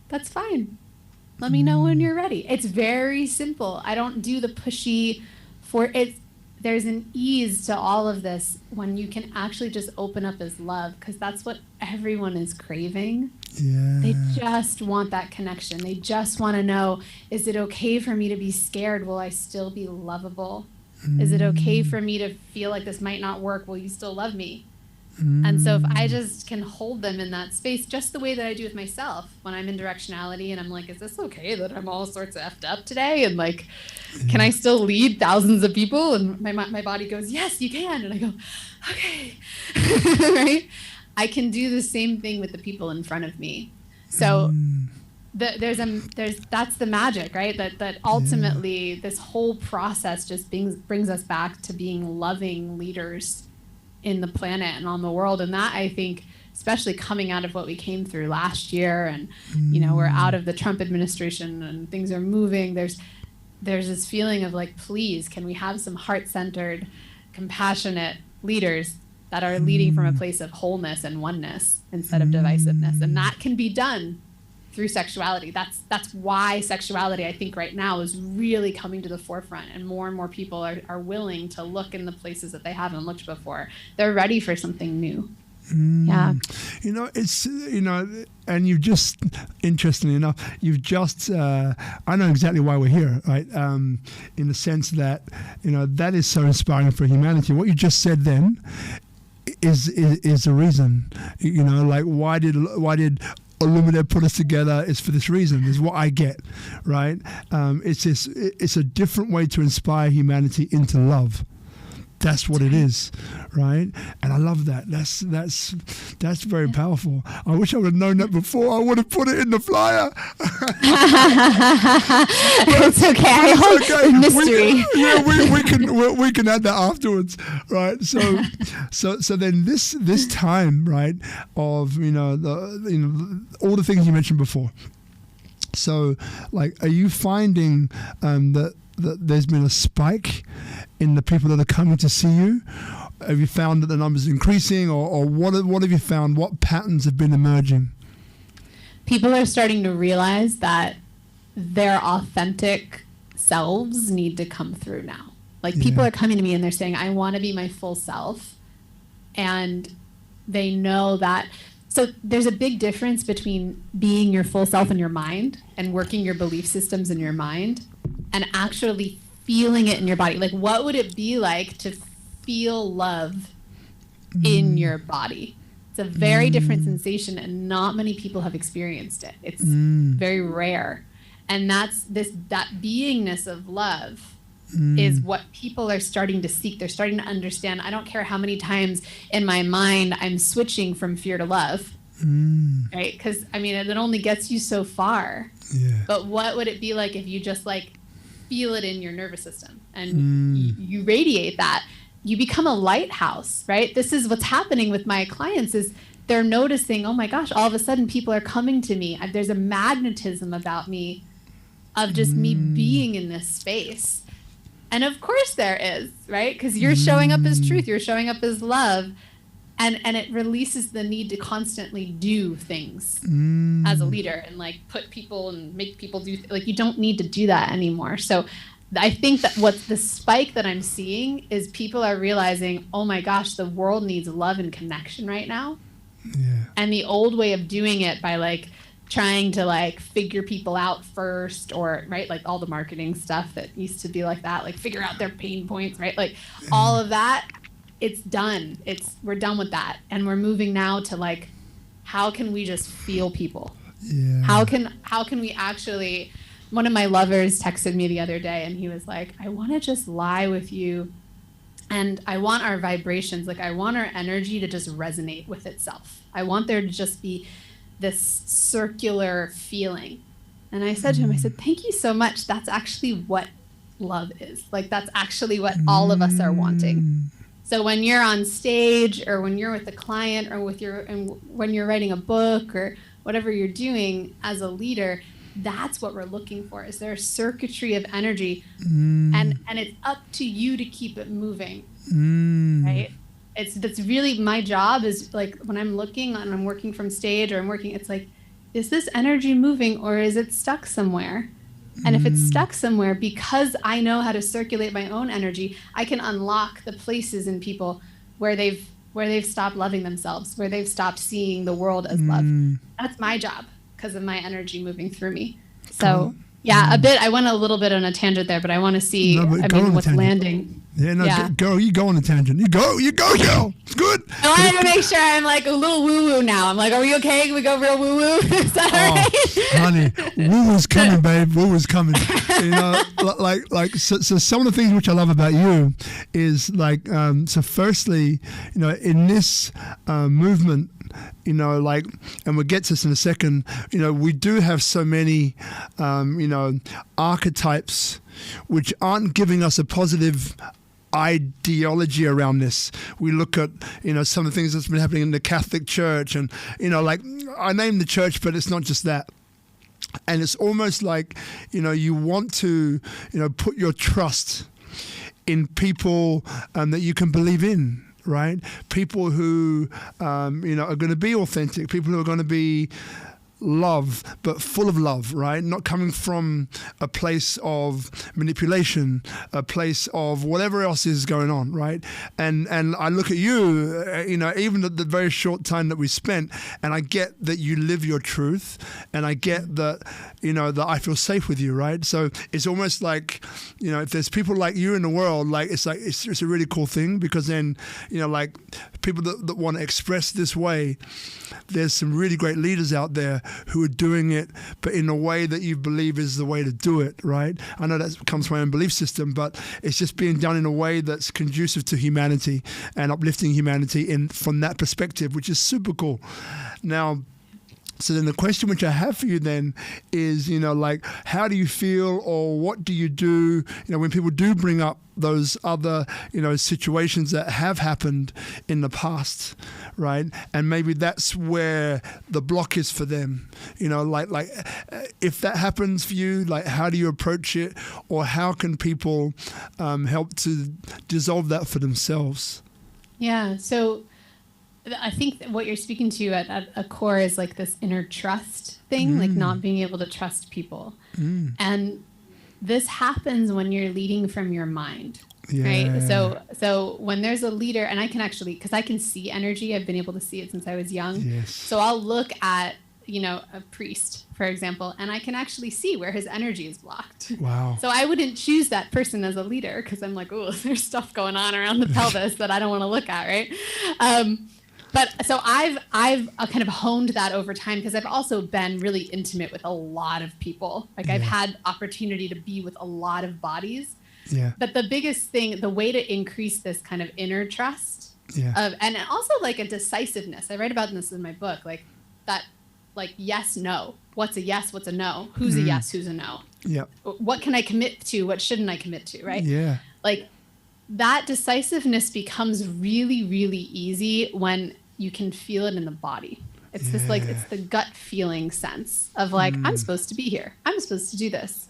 B: That's fine. Let me know when you're ready. It's very simple. I don't do the pushy there's an ease to all of this when you can actually just open up as love, because that's what everyone is craving.
A: Yeah.
B: They just want that connection. They just want to know, is it okay for me to be scared? Will I still be lovable? Is it okay for me to feel like this might not work? Will you still love me? And so if I just can hold them in that space, just the way that I do with myself when I'm in directionality and I'm like, is this okay that I'm all sorts of effed up today? And like, can I still lead thousands of people? And my body goes, yes, you can. And I go, okay, right? I can do the same thing with the people in front of me. So that's the magic, right? That ultimately this whole process just brings us back to being loving leaders in the planet and on the world. And that, I think, especially coming out of what we came through last year, and we're out of the Trump administration and things are moving, there's this feeling of like, please, can we have some heart-centered, compassionate leaders that are leading from a place of wholeness and oneness instead of divisiveness? And that can be done through sexuality. That's why sexuality, I think, right now is really coming to the forefront, and more people are willing to look in the places that they haven't looked before. They're ready for something new. Yeah.
A: It's, and you've just, interestingly enough, I know exactly why we're here, right? In the sense that, that is so inspiring for humanity. What you just said then is the reason, like why did Illuminate put us together is for this reason, is what I get, right? It's a different way to inspire humanity into love. That's what it is, right? And I love that. That's very powerful. I wish I would have known that before. I would have put it in the flyer.
B: It's okay. I hope it's mystery.
A: We can add that afterwards, right? So then this time, right, of all the things you mentioned before. So, like, are you finding that there's been a spike in the people that are coming to see you? Have you found that the numbers are increasing, or what have you found? What patterns have been emerging?
B: People are starting to realize that their authentic selves need to come through now. Like, people are coming to me and they're saying, I want to be my full self. And they know that. So there's a big difference between being your full self in your mind and working your belief systems in your mind and actually feeling it in your body. Like, what would it be like to feel love in your body? It's a very different sensation, and not many people have experienced it. It's very rare. And that beingness of love is what people are starting to seek. They're starting to understand. I don't care how many times in my mind I'm switching from fear to love, right? Because, I mean, it only gets you so far. Yeah. But what would it be like if you just, like, feel it in your nervous system and you radiate that? You become a lighthouse, right? This is what's happening with my clients, is they're noticing, oh my gosh, all of a sudden people are coming to me. There's a magnetism about me of just me being in this space. And of course there is, right? Because you're showing up as truth, you're showing up as love. and it releases the need to constantly do things as a leader and like put people and make people do like you don't need to do that anymore. So I think that what the spike that I'm seeing is people are realizing, oh my gosh, the world needs love and connection right now.
A: Yeah.
B: And the old way of doing it by like trying to like figure people out first, or right, like all the marketing stuff that used to be like that, like figure out their pain points, right? Like all of that, it's done. We're done with that. And we're moving now to like, how can we just feel people?
A: Yeah.
B: How can we actually, one of my lovers texted me the other day and he was like, I want to just lie with you. And I want our vibrations, like I want our energy to just resonate with itself. I want there to just be this circular feeling. And I said to him, I said, thank you so much. That's actually what love is. Like that's actually what all of us are wanting. So when you're on stage or when you're with a client or when you're writing a book or whatever you're doing as a leader, that's what we're looking for. Is there a circuitry of energy? And it's up to you to keep it moving, right? That's really my job is like when I'm looking and I'm working from stage or I'm working, it's like, is this energy moving or is it stuck somewhere? And if it's stuck somewhere, because I know how to circulate my own energy, I can unlock the places in people where they've stopped loving themselves, where they've stopped seeing the world as love. That's my job because of my energy moving through me. So yeah, I went a little bit on a tangent there, but I want to see, what's landing.
A: Yeah, girl, you go on a tangent. You go, girl. It's good.
B: I wanted to make sure I'm like a little woo-woo now. I'm like, are we okay? Can we go real woo-woo? Is that all right?
A: Honey, woo-woo's coming, babe. Woo-woo's coming. You know, so some of the things which I love about you is like, so firstly, you know, in this movement, you know, like, and we'll get to this in a second, you know, we do have so many, you know, archetypes which aren't giving us a positive ideology around this. We look at, you know, some of the things that's been happening in the Catholic Church and, you know, like I name the church, but it's not just that. And it's almost like, you know, you want to, you know, put your trust in people that you can believe in. Right? People who, you know, are going to be authentic, people who are going to be love, but full of love, right? Not coming from a place of manipulation, a place of whatever else is going on, right? And I look at you, you know, even at the very short time that we spent, and I get that you live your truth, and I get that, you know, that I feel safe with you, right? So it's almost like, you know, if there's people like you in the world, like it's a really cool thing, because then, you know, like people that want to express this way, there's some really great leaders out there who are doing it, but in a way that you believe is the way to do it, right? I know that comes from my own belief system, but it's just being done in a way that's conducive to humanity and uplifting humanity from that perspective, which is super cool. Now, so then the question which I have for you then is, you know, like, how do you feel, or what do you do, you know, when people do bring up those other, you know, situations that have happened in the past, right? And maybe that's where the block is for them, you know, like if that happens for you, like, how do you approach it, or how can people help to dissolve that for themselves?
B: Yeah, so I think that what you're speaking to at a core is like this inner trust thing, like not being able to trust people. And this happens when you're leading from your mind, right? So when there's a leader, and I can actually, because I can see energy, I've been able to see it since I was young.
A: Yes.
B: So I'll look at, you know, a priest, for example, and I can actually see where his energy is blocked.
A: Wow.
B: So I wouldn't choose that person as a leader because I'm like, oh, there's stuff going on around the pelvis that I don't want to look at, right? But so I've kind of honed that over time, because I've also been really intimate with a lot of people. Like I've had opportunity to be with a lot of bodies.
A: Yeah.
B: But the biggest thing, the way to increase this kind of inner trust, and also like a decisiveness. I write about this in my book, like that, like yes, no. What's a yes? What's a no? Who's a yes? Who's a no?
A: Yeah.
B: What can I commit to? What shouldn't I commit to? Right.
A: Yeah.
B: Like that decisiveness becomes really, really easy when you can feel it in the body. It's this like, it's the gut feeling sense of like, I'm supposed to be here. I'm supposed to do this.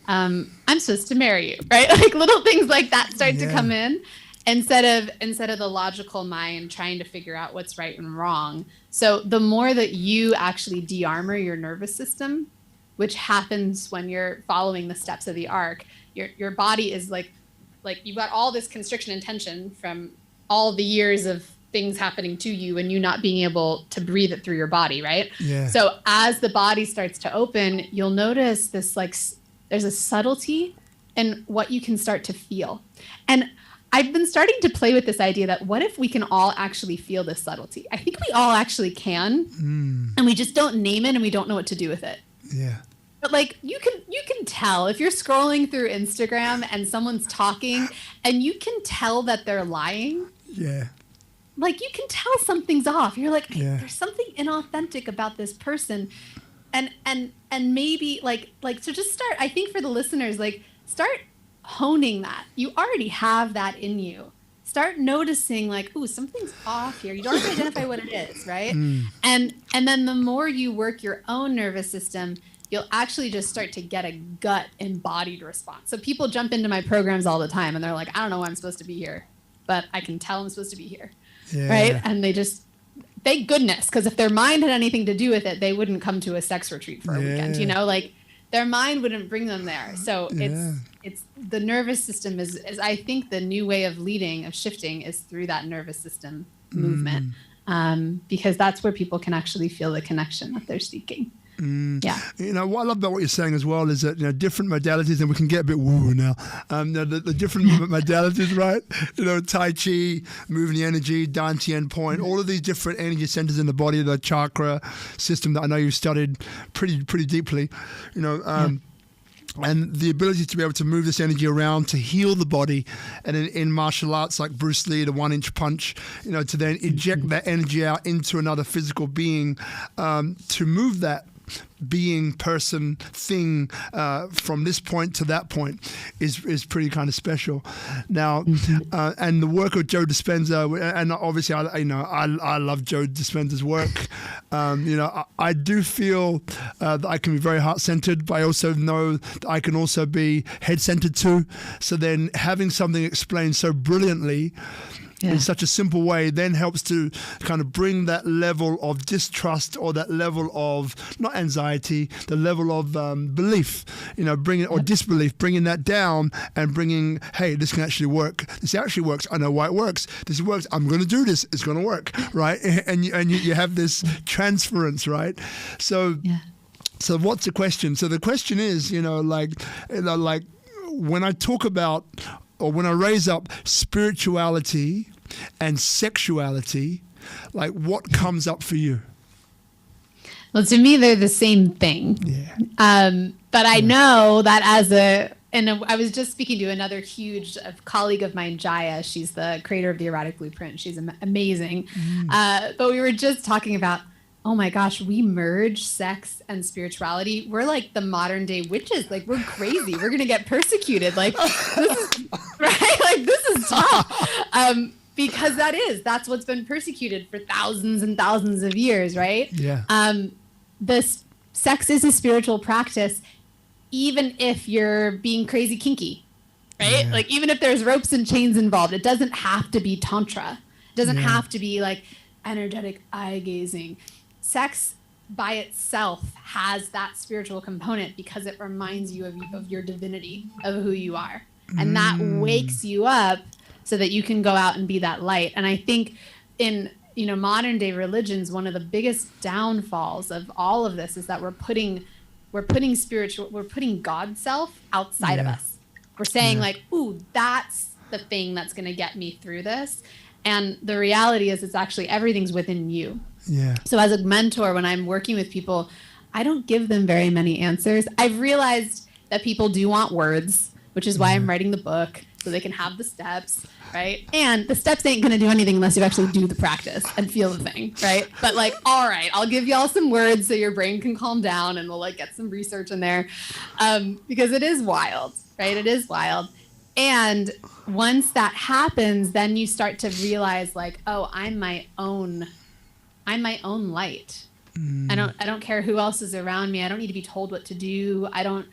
B: I'm supposed to marry you, right? Like little things like that start to come in. instead of the logical mind trying to figure out what's right and wrong. So the more that you actually de-armor your nervous system, which happens when you're following the steps of the arc, your body is like you've got all this constriction and tension from all the years of things happening to you and you not being able to breathe it through your body, right?
A: Yeah.
B: So as the body starts to open, you'll notice this, like, there's a subtlety in what you can start to feel. And I've been starting to play with this idea that what if we can all actually feel this subtlety? I think we all actually can, and we just don't name it and we don't know what to do with it.
A: Yeah.
B: But like you can tell if you're scrolling through Instagram and someone's talking and you can tell that they're lying.
A: Yeah.
B: Like you can tell something's off. You're like,
A: Yeah.
B: there's something inauthentic about this person. And maybe like so just start, I think for the listeners, like start honing that. You already have that in you. Start noticing like, ooh, something's off here. You don't have to identify what it is, right? And then the more you work your own nervous system, you'll actually just start to get a gut embodied response. So people jump into my programs all the time and they're like, I don't know why I'm supposed to be here, but I can tell I'm supposed to be here.
A: Yeah.
B: Right? And they just, thank goodness, because if their mind had anything to do with it, they wouldn't come to a sex retreat for a weekend, you know, like their mind wouldn't bring them there. So it's the nervous system is I think the new way of leading, of shifting is through that nervous system movement, because that's where people can actually feel the connection that they're seeking. Yeah.
A: You know, what I love about what you're saying as well is that, you know, different modalities, and we can get a bit woo now, the different modalities, right? You know, Tai Chi, moving the energy, Dantian point, all of these different energy centers in the body, the chakra system that I know you've studied pretty deeply, you know, and the ability to be able to move this energy around to heal the body, and in martial arts like Bruce Lee, the 1-inch punch, you know, to then eject that energy out into another physical being, to move that being, person, thing from this point to that point is pretty kind of special. Now, and the work of Joe Dispenza, and obviously I love Joe Dispenza's work. You know, I do feel that I can be very heart-centered, but I also know that I can also be head-centered too. So then having something explained so brilliantly in such a simple way then helps to kind of bring that level of distrust, or that level of, not anxiety, the level of belief, you know, or disbelief, bringing that down and bringing, hey, this can actually work. This actually works. I know why it works. This works. I'm going to do this. It's going to work, right? And you have this transference, right? So, so what's the question? So the question is, you know, like when I talk about, or when I raise up spirituality and sexuality, like what comes up for you?
B: Well, to me, they're the same thing.
A: Yeah.
B: But I know that I was just speaking to another huge colleague of mine, Jaiya. She's the creator of the Erotic Blueprint. She's amazing. But we were just talking about, oh my gosh, we merge sex and spirituality. We're like the modern day witches. Like, we're crazy. We're going to get persecuted. Like, this is, right? Like, this is tough. Because that's what's been persecuted for thousands and thousands of years, right?
A: Yeah.
B: This sex is a spiritual practice, even if you're being crazy kinky, right? Like, even if there's ropes and chains involved, it doesn't have to be tantra. It doesn't have to be like energetic eye gazing. Sex by itself has that spiritual component because it reminds you of your divinity, of who you are. And that wakes you up so that you can go out and be that light. And I think in, you know, modern day religions, one of the biggest downfalls of all of this is that we're putting God's self outside of us. We're saying like, ooh, that's the thing that's going to get me through this. And the reality is it's actually everything's within you.
A: Yeah.
B: So as a mentor, when I'm working with people, I don't give them very many answers. I've realized that people do want words, which is why I'm writing the book, so they can have the steps, right? And the steps ain't going to do anything unless you actually do the practice and feel the thing, right? But like, all right, I'll give y'all some words so your brain can calm down, and we'll like get some research in there, because it is wild, right? It is wild. And once that happens, then you start to realize like, oh, I'm my own light. I don't care who else is around me. I don't need to be told what to do. I don't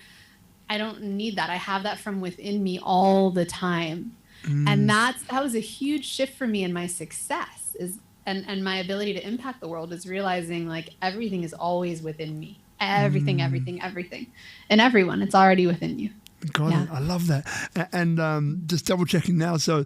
B: need that. I have that from within me all the time. And that was a huge shift for me in my success and my ability to impact the world, is realizing like everything is always within me. Everything. And everyone, it's already within you.
A: Got it. I love that. And just double checking now. So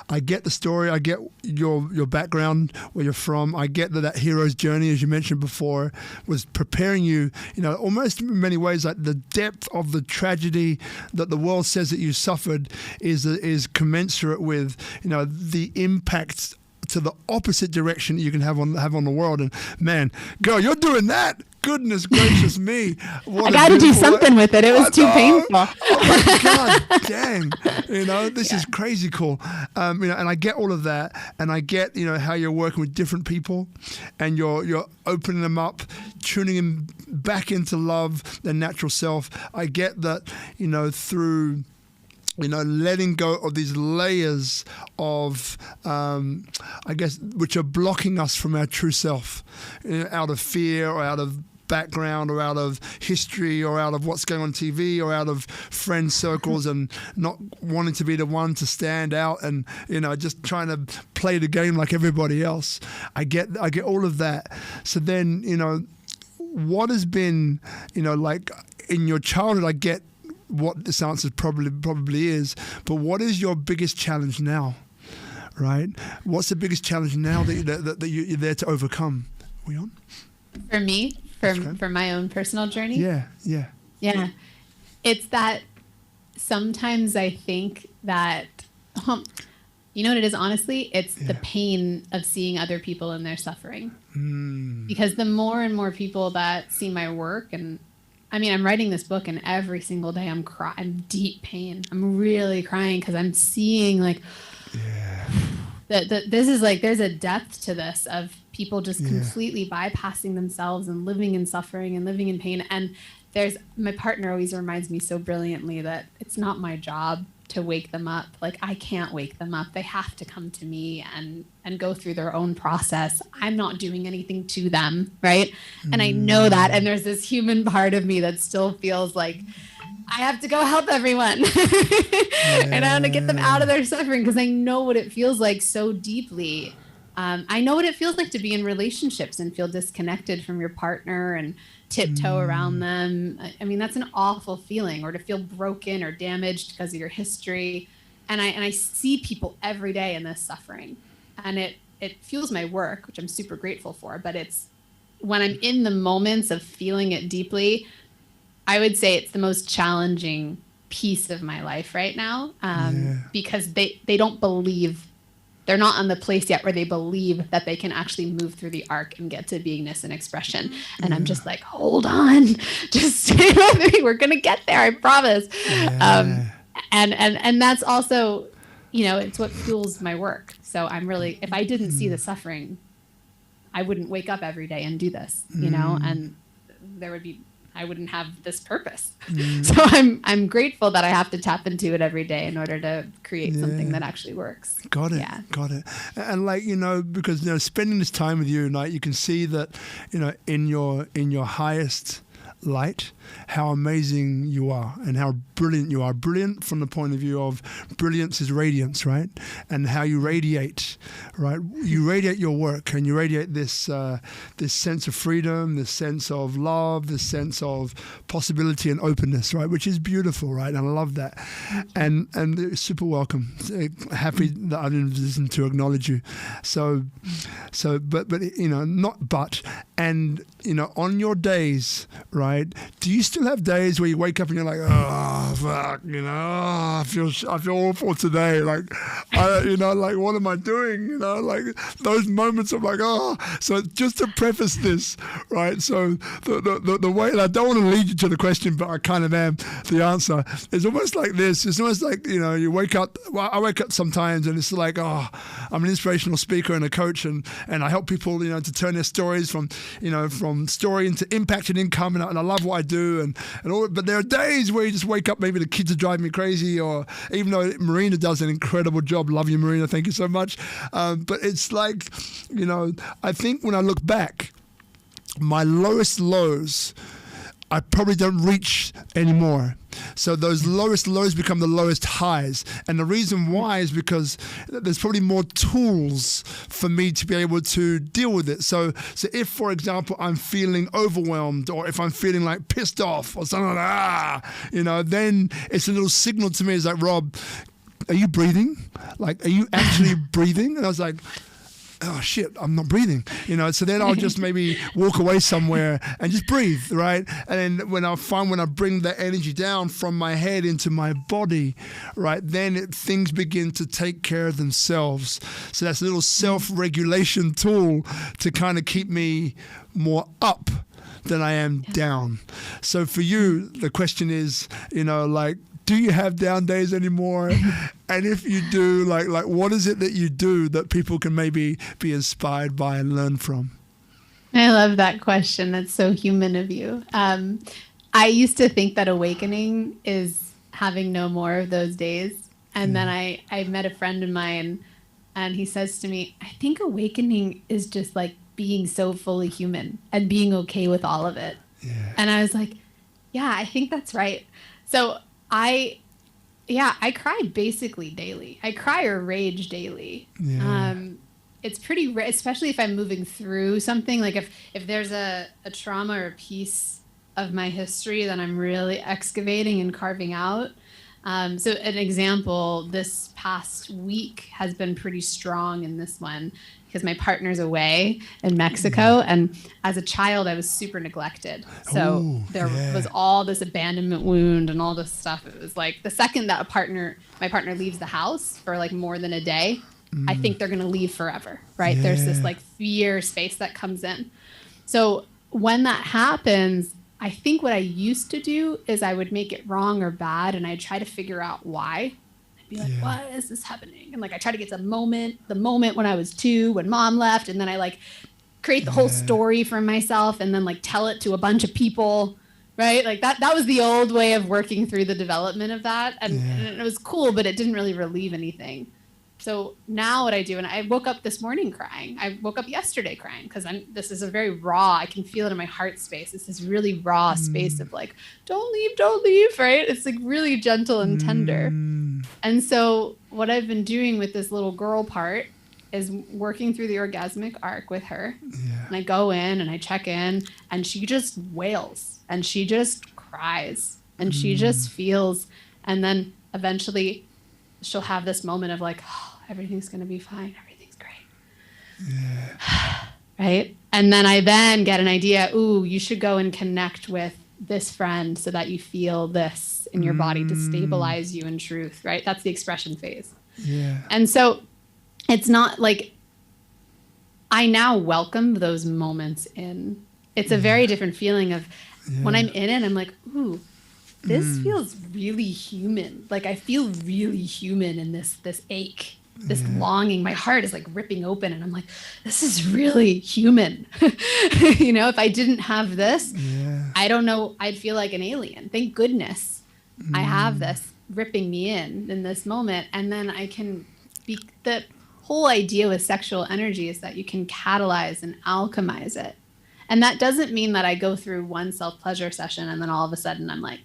A: I get the story. I get your background, where you're from. I get that hero's journey, as you mentioned before, was preparing you, almost in many ways, like the depth of the tragedy that the world says that you suffered is commensurate with, the impact to the opposite direction that you can have on the world. And man, girl, you're doing that. Goodness gracious me.
B: I got to do something with it. It was too painful.
A: Oh my God, dang. This is crazy cool. And I get all of that. And I get, how you're working with different people and you're opening them up, tuning them back into love, their natural self. I get that, through letting go of these layers of, I guess, which are blocking us from our true self, out of fear or out of background or out of history or out of what's going on TV or out of friend circles and not wanting to be the one to stand out and, just trying to play the game like everybody else. I get all of that. So then, what has been, like in your childhood, I get what this answer probably is, but what is your biggest challenge now, right? What's the biggest challenge now that you're there to overcome? We on?
B: For me, for my own personal journey? Yeah. It's that sometimes I think that, you know what it is, honestly? It's the pain of seeing other people in their suffering. Because the more and more people that see my work, and I'm writing this book, and every single day I'm deep pain. I'm really crying because I'm seeing this is like, there's a depth to this of people just completely bypassing themselves and living in suffering and living in pain. And my partner always reminds me so brilliantly that it's not my job to wake them up. Like, I can't wake them up. They have to come to me and go through their own process. I'm not doing anything to them, right? And I know that, and there's this human part of me that still feels like I have to go help everyone. And I want to get them out of their suffering because I know what it feels like so deeply. I know what it feels like to be in relationships and feel disconnected from your partner and tiptoe around them. That's an awful feeling, or to feel broken or damaged because of your history. And I see people every day in this suffering, and it fuels my work, which I'm super grateful for. But it's when I'm in the moments of feeling it deeply, I would say it's the most challenging piece of my life right now, because they don't believe. They're not on the place yet where they believe that they can actually move through the arc and get to beingness and expression. And I'm just like, hold on, just stay with me. We're going to get there. I promise. And that's also, it's what fuels my work. So I'm really, if I didn't see the suffering, I wouldn't wake up every day and do this, and I wouldn't have this purpose. So I'm grateful that I have to tap into it every day in order to create something that actually works.
A: Got it. And because spending this time with you, you can see that in your highest light, how amazing you are and how brilliant you are. Brilliant from the point of view of brilliance is radiance, right? And how you radiate, right? You radiate your work, and you radiate this this sense of freedom, this sense of love, this sense of possibility and openness, right? Which is beautiful, right? And I love that. And super welcome. Happy that I didn't listen to acknowledge you. But not but. And on your days, right? Do you still have days where you wake up and you're like, oh fuck, I feel awful today. Like, what am I doing? Like those moments of like, oh. So just to preface this, right? So the way, and I don't want to lead you to the question, but I kind of am. The answer is almost like this. It's almost like you wake up. Well, I wake up sometimes and it's like, oh, I'm an inspirational speaker and a coach, and I help people to turn their stories from story into impact and income, and I love what I do and all. But there are days where you just wake up, maybe the kids are driving me crazy, or even though Marina does an incredible job, love you Marina, thank you so much. But it's like, I think when I look back, my lowest lows, I probably don't reach anymore. So those lowest lows become the lowest highs. And the reason why is because there's probably more tools for me to be able to deal with it. So if, for example, I'm feeling overwhelmed, or if I'm feeling like pissed off or something like that, then it's a little signal to me. It's like, Rob, are you breathing? Like, are you actually breathing? And I was like, oh shit, I'm not breathing, so then I'll just maybe walk away somewhere and just breathe, right? And then when I bring that energy down from my head into my body, right, then things begin to take care of themselves. So that's a little self-regulation tool to kind of keep me more up than I am down. So for you, the question is, do you have down days anymore? And if you do, like what is it that you do that people can maybe be inspired by and learn from?
B: I love that question. That's so human of you. I used to think that awakening is having no more of those days. And then I met a friend of mine, and he says to me, I think awakening is just like being so fully human and being okay with all of it. Yeah. And I was like, yeah, I think that's right. So I cry basically daily. I cry or rage daily. Yeah. It's pretty rare, especially if I'm moving through something. Like if there's a trauma or a piece of my history that I'm really excavating and carving out. So an example, this past week has been pretty strong in this one because my partner's away in Mexico. And as a child, I was super neglected. So there was all this abandonment wound and all this stuff. It was like the second that my partner leaves the house for like more than a day, I think they're going to leave forever, right? Yeah. There's this like fear space that comes in. So when that happens, I think what I used to do is I would make it wrong or bad, and I'd try to figure out why. I'd be like, why is this happening? And like, I try to get to the moment when I was 2, when mom left, and then I like create the whole story for myself and then like tell it to a bunch of people, right? Like that was the old way of working through the development of that. And it was cool, but it didn't really relieve anything. So now what I do, and I woke up this morning crying. I woke up yesterday crying because this is a very raw, I can feel it in my heart space. It's this really raw space of like, don't leave, right? It's like really gentle and tender. And so what I've been doing with this little girl part is working through the orgasmic arc with her. Yeah. And I go in and I check in, and she just wails and she just cries and she just feels. And then eventually she'll have this moment of like, oh, everything's going to be fine. Everything's great. Yeah. Right? And then I get an idea, ooh, you should go and connect with this friend so that you feel this in your body to stabilize you in truth, right? That's the expression phase. Yeah. And so it's not like, I now welcome those moments in. It's a very different feeling of when I'm in it, I'm like, ooh, this feels really human. Like I feel really human in this ache, this longing. My heart is like ripping open, and I'm like, this is really human. If I didn't have this, I don't know, I'd feel like an alien. Thank goodness I have this ripping me in this moment. And then I can be, the whole idea with sexual energy is that you can catalyze and alchemize it. And that doesn't mean that I go through one self-pleasure session and then all of a sudden I'm like,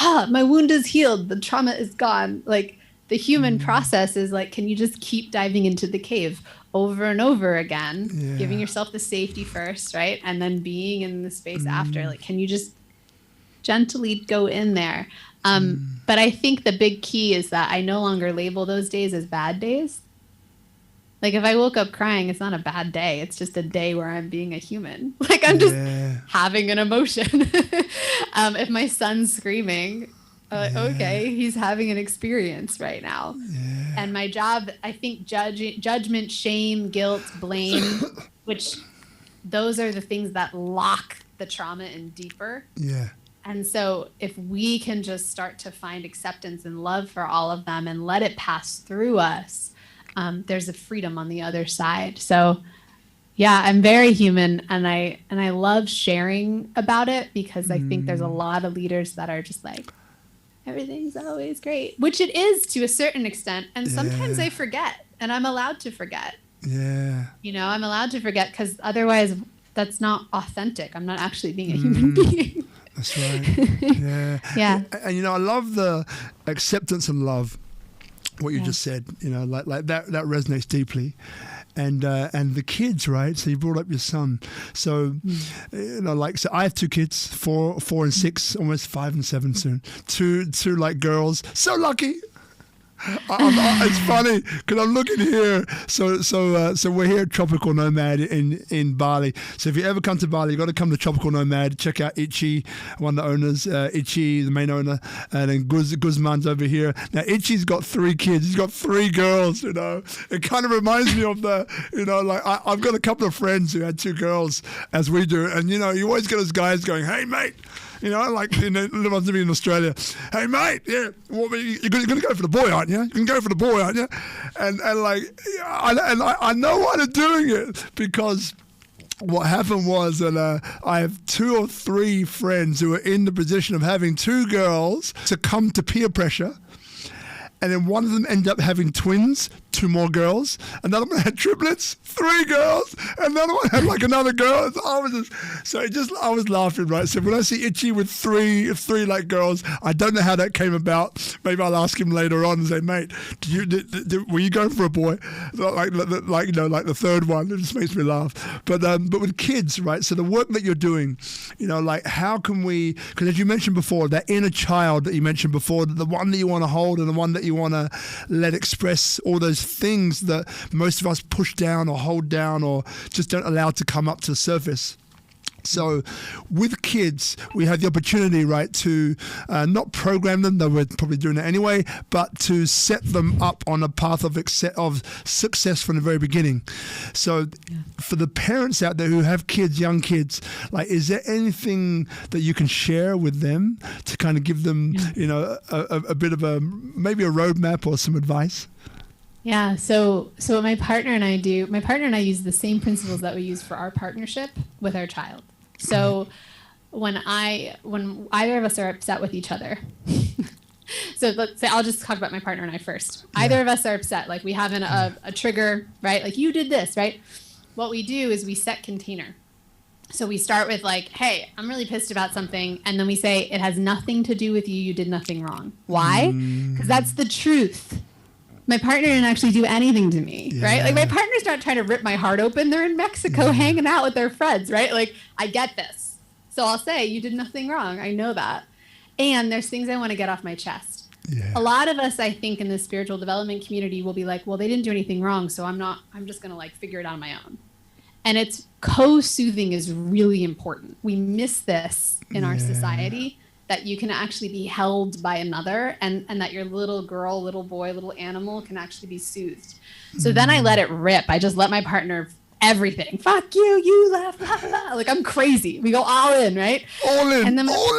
B: my wound is healed, the trauma is gone. Like the human process is like, can you just keep diving into the cave over and over again, giving yourself the safety first, right? And then being in the space after, like, can you just gently go in there? But I think the big key is that I no longer label those days as bad days. Like if I woke up crying, it's not a bad day. It's just a day where I'm being a human. Like I'm just having an emotion. If my son's screaming, okay, he's having an experience right now. Yeah. And my job, I think judgment, shame, guilt, blame, which those are the things that lock the trauma in deeper. Yeah. And so if we can just start to find acceptance and love for all of them and let it pass through us, there's a freedom on the other side. So yeah, I'm very human, and I love sharing about it because I think there's a lot of leaders that are just like, everything's always great, which it is to a certain extent. And sometimes I forget, and I'm allowed to forget. Yeah. I'm allowed to forget because otherwise that's not authentic. I'm not actually being a human being.
A: That's right. Yeah.
B: Yeah.
A: And, you know, I love the acceptance and love, what you just said, you know, like that resonates deeply. And the kids, right? So you brought up your son. So, you know, like, so I have 2 kids, 4 and 6, almost 5 and 7 soon. Two like girls. So lucky. It's funny because I'm looking here. So we're here at Tropical Nomad in Bali. So if you ever come to Bali, you got to come to Tropical Nomad. Check out Ichi, one of the owners. Ichi, the main owner, and then Guzman's over here. Now Ichi's got 3 kids. He's got 3 girls. You know, it kind of reminds me of the, you know, like I've got a couple of friends who had 2 girls, as we do, and you know, you always get those guys going, "Hey mate." You know, like in Australia. Hey, mate, yeah, you're going to go for the boy, aren't you? You can go for the boy, aren't you? And like, I know why they're doing it, because what happened was that I have 2 or 3 friends who are in the position of having 2 girls succumb to peer pressure. And then one of them ended up having twins, 2 more girls. Another one had triplets, 3 girls. Another one had like another girl. I was laughing, right? So when I see Itchy with three like girls, I don't know how that came about. Maybe I'll ask him later on and say, mate, were you going for a boy? Like you know, like the 3rd one. It just makes me laugh. But with kids, right? So the work that you're doing, you know, like how can we? Because as you mentioned before, that inner child that you mentioned before, the one that you want to hold and the one that you want to let express all those things that most of us push down or hold down or just don't allow to come up to the surface. So with kids, we have the opportunity, right, to not program them, though we're probably doing it anyway, but to set them up on a path of success from the very beginning. So for the parents out there who have kids, young kids, like, is there anything that you can share with them to kind of give them, you know, a bit of maybe a roadmap or some advice?
B: Yeah. So what my partner and I use the same principles that we use for our partnership with our child. So when either of us are upset with each other, so let's say, I'll just talk about my partner and I first. Yeah. Either of us are upset, like we have a trigger, right? Like, you did this, right? What we do is we set container. So we start with like, hey, I'm really pissed about something. And then we say, it has nothing to do with you. You did nothing wrong. Why? Because that's the truth. My partner didn't actually do anything to me, right? Like, my partner's not trying to rip my heart open. They're in Mexico hanging out with their friends, right? Like, I get this. So I'll say, you did nothing wrong. I know that. And there's things I want to get off my chest. Yeah. A lot of us, I think, in the spiritual development community will be like, well, they didn't do anything wrong, so I'm just going to like figure it out on my own. And it's co-soothing is really important. We miss this in our society, that you can actually be held by another and that your little girl, little boy, little animal can actually be soothed. So then I let it rip. I just let my partner everything. Fuck you, you left, blah, blah. Like, I'm crazy. We go all in, right?
A: All in,
B: and then all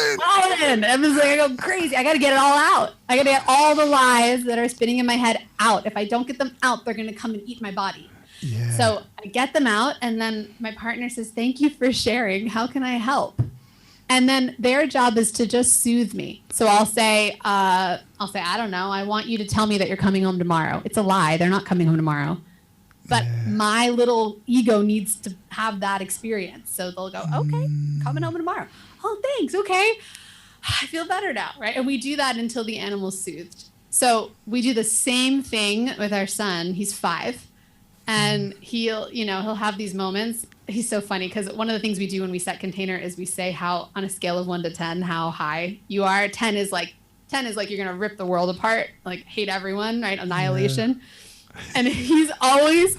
B: in. I'm just like, I go crazy. I got to get it all out. I got to get all the lies that are spinning in my head out. If I don't get them out, they're going to come and eat my body. Yeah. So I get them out, and then my partner says, thank you for sharing. How can I help? And then their job is to just soothe me. So I'll say, I don't know. I want you to tell me that you're coming home tomorrow. It's a lie. They're not coming home tomorrow. But my little ego needs to have that experience. So they'll go, okay, coming home tomorrow. Oh, thanks. Okay. I feel better now, right? And we do that until the animal's soothed. So we do the same thing with our son. He's 5. And he'll have these moments. He's so funny because one of the things we do when we set container is we say how, on a scale of 1 to 10, how high you are. 10 is like you're going to rip the world apart, like hate everyone, right? Annihilation. Yeah. And he's always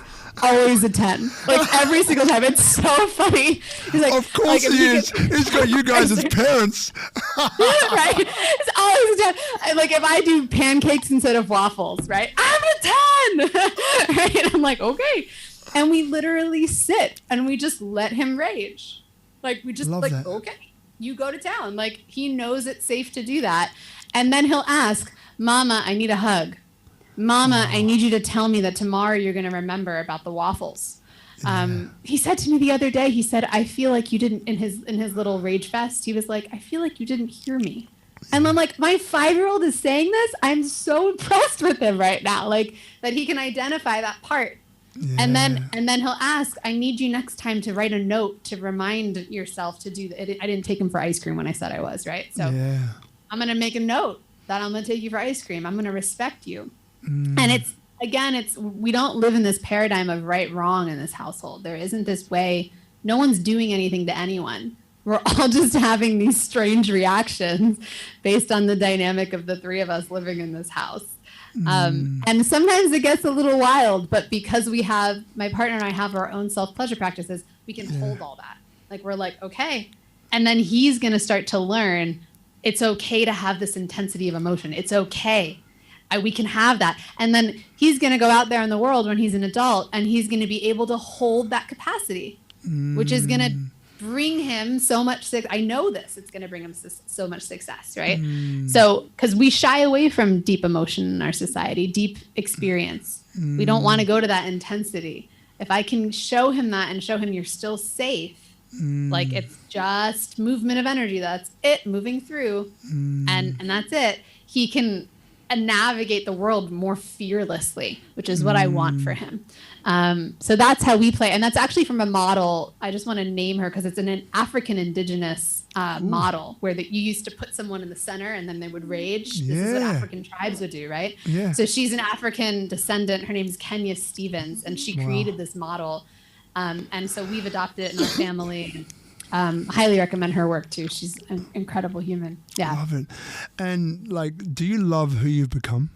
B: a 10. Like, every single time. It's so funny. He's like,
A: of course he is. He's got you guys as parents.
B: Right? It's always a 10. Like, if I do pancakes instead of waffles, right? I'm a 10. Right? And I'm like, okay. And we literally sit and we just let him rage. Like, we just okay, you go to town. Like, he knows it's safe to do that. And then he'll ask, Mama, I need a hug. Mama, I need you to tell me that tomorrow you're going to remember about the waffles. He said to me the other day, he said, I feel like you didn't, in his little rage fest, he was like, I feel like you didn't hear me. And I'm like, my 5-year-old is saying this? I'm so impressed with him right now, like, that he can identify that part.
A: Yeah.
B: And then he'll ask, I need you next time to write a note to remind yourself to do that. I didn't take him for ice cream when I said I was, right? So I'm going to make a note that I'm going to take you for ice cream. I'm going to respect you. And we don't live in this paradigm of right, wrong in this household. There isn't this way. No one's doing anything to anyone. We're all just having these strange reactions based on the dynamic of the three of us living in this house. And sometimes it gets a little wild, but because my partner and I have our own self-pleasure practices, we can hold all that. Like, we're like, okay. And then he's going to start to learn it's okay to have this intensity of emotion. It's okay. We can have that. And then he's going to go out there in the world when he's an adult, and he's going to be able to hold that capacity, which is going to bring him so much I know this. It's going to bring him so much success, right? So, because we shy away from deep emotion in our society, deep experience. We don't want to go to that intensity. If I can show him that and show him you're still safe, like it's just movement of energy. That's it, moving through, and that's it. He can navigate the world more fearlessly, which is what I want for him. So that's how we play. And that's actually from a model. I just want to name her because it's an African indigenous model where you used to put someone in the center and then they would rage. This is what African tribes would do, right?
A: Yeah.
B: So she's an African descendant. Her name is Kenya Stevens, and she created this model. And so we've adopted it in our family. Highly recommend her work too. She's an incredible human. Yeah.
A: Love it. And like, do you love who you've become?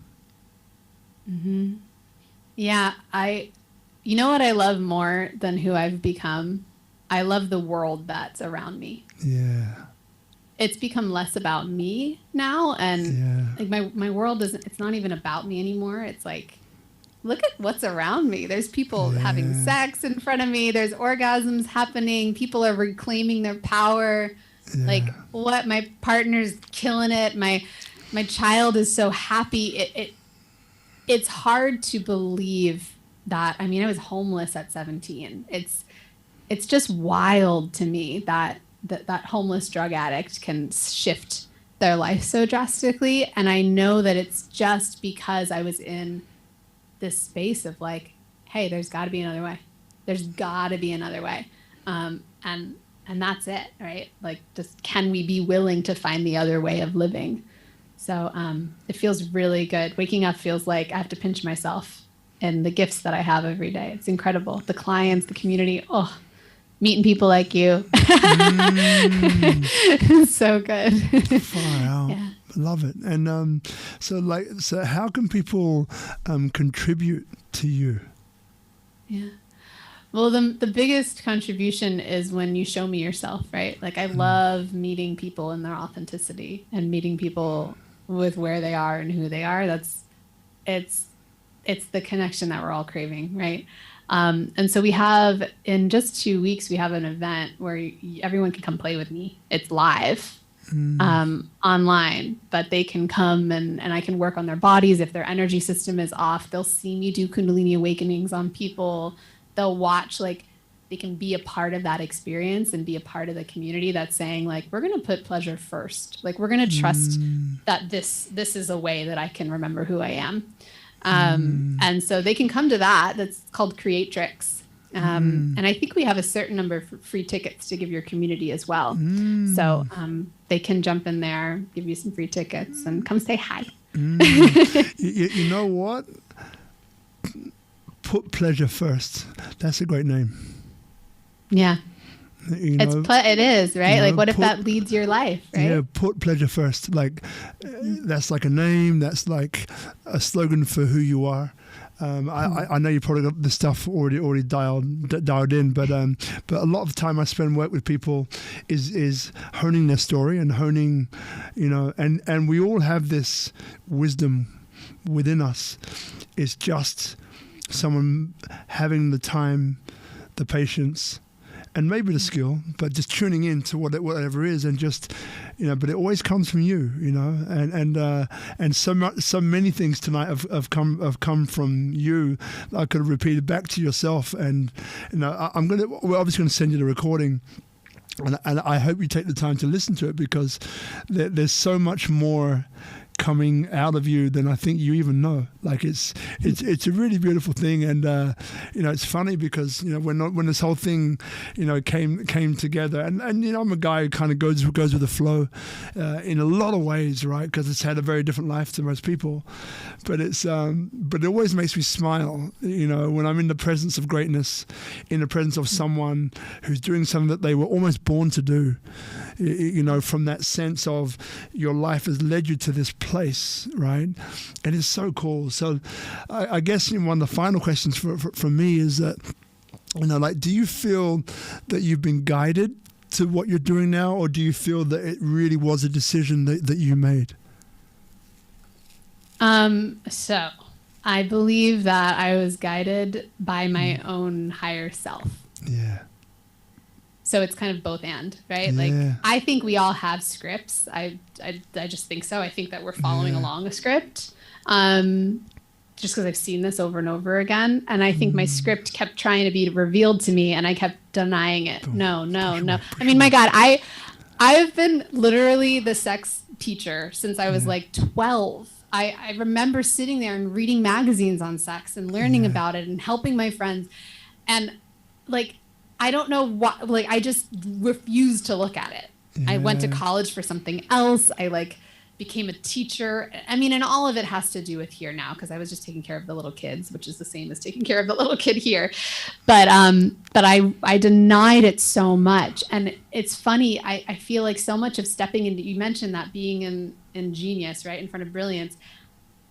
B: Yeah. You know what I love more than who I've become? I love the world that's around me.
A: Yeah.
B: It's become less about me now. And like my world it's not even about me anymore. It's like, look at what's around me. There's people having sex in front of me. There's orgasms happening. People are reclaiming their power. Like, what? My partner's killing it. My child is so happy. It's hard to believe that. I mean, I was homeless at 17. It's just wild to me that homeless drug addict can shift their life so drastically. And I know that it's just because I was in this space of like, hey, there's got to be another way. There's got to be another way. And that's it, right? Like, just can we be willing to find the other way of living? So it feels really good. Waking up feels like I have to pinch myself in the gifts that I have every day. It's incredible. The clients, the community, meeting people like you. It's so good.
A: Far out. Yeah. Love it. And so how can people contribute to you?
B: Yeah. Well, the biggest contribution is when you show me yourself, right? Like, I love meeting people in their authenticity and meeting people with where they are and who they are. It's the connection that we're all craving, right? And so we have, in just 2 weeks, we have an event where everyone can come play with me. It's live. Online, but they can come and I can work on their bodies. If their energy system is off, they'll see me do Kundalini awakenings on people. They'll watch, like, they can be a part of that experience and be a part of the community that's saying, like, we're going to put pleasure first. Like, we're going to trust that this is a way that I can remember who I am. And so they can come to that. That's called Creatrix. And I think we have a certain number of free tickets to give your community as well. So they can jump in there, give you some free tickets, and come say hi.
A: You know what? Put pleasure first. That's a great name.
B: Yeah. It is, right? Like, what if that leads your life, right?
A: Yeah, put pleasure first. Like, that's like a name. That's like a slogan for who you are. I know you probably got the stuff already dialed in, but a lot of the time I spend work with people is honing their story and honing, and we all have this wisdom within us. It's just someone having the time, the patience, and maybe the skill, but just tuning in to whatever is, and just, but it always comes from you, and so many things tonight have come from you. I could have repeated back to yourself, and we're obviously going to send you the recording, and I hope you take the time to listen to it, because there's so much more coming out of you than I think you even know. Like it's a really beautiful thing, and it's funny because when this whole thing came together, and I'm a guy who kind of goes with the flow in a lot of ways, right? Because it's had a very different life to most people, but it always makes me smile, when I'm in the presence of greatness, in the presence of someone who's doing something that they were almost born to do, from that sense of your life has led you to this place, right? And it's so cool. So I guess one of the final questions for me is that, do you feel that you've been guided to what you're doing now, or do you feel that it really was a decision that you made?
B: So I believe that I was guided by my own higher self.
A: Yeah.
B: So it's kind of both and, right?
A: Yeah.
B: Like, I think we all have scripts. I just think so. I think that we're following along a script, just because I've seen this over and over again. And I think my script kept trying to be revealed to me, and I kept denying it. No. I mean, my God, I've been literally the sex teacher since I was like 12. I remember sitting there and reading magazines on sex and learning about it and helping my friends. And like, I don't know what, like, I just refused to look at it. I went to college for something else. I became a teacher. I mean, and all of it has to do with here now, because I was just taking care of the little kids, which is the same as taking care of the little kid here. But I denied it so much. And it's funny, I feel like so much of stepping into, you mentioned that being in genius, right, in front of brilliance.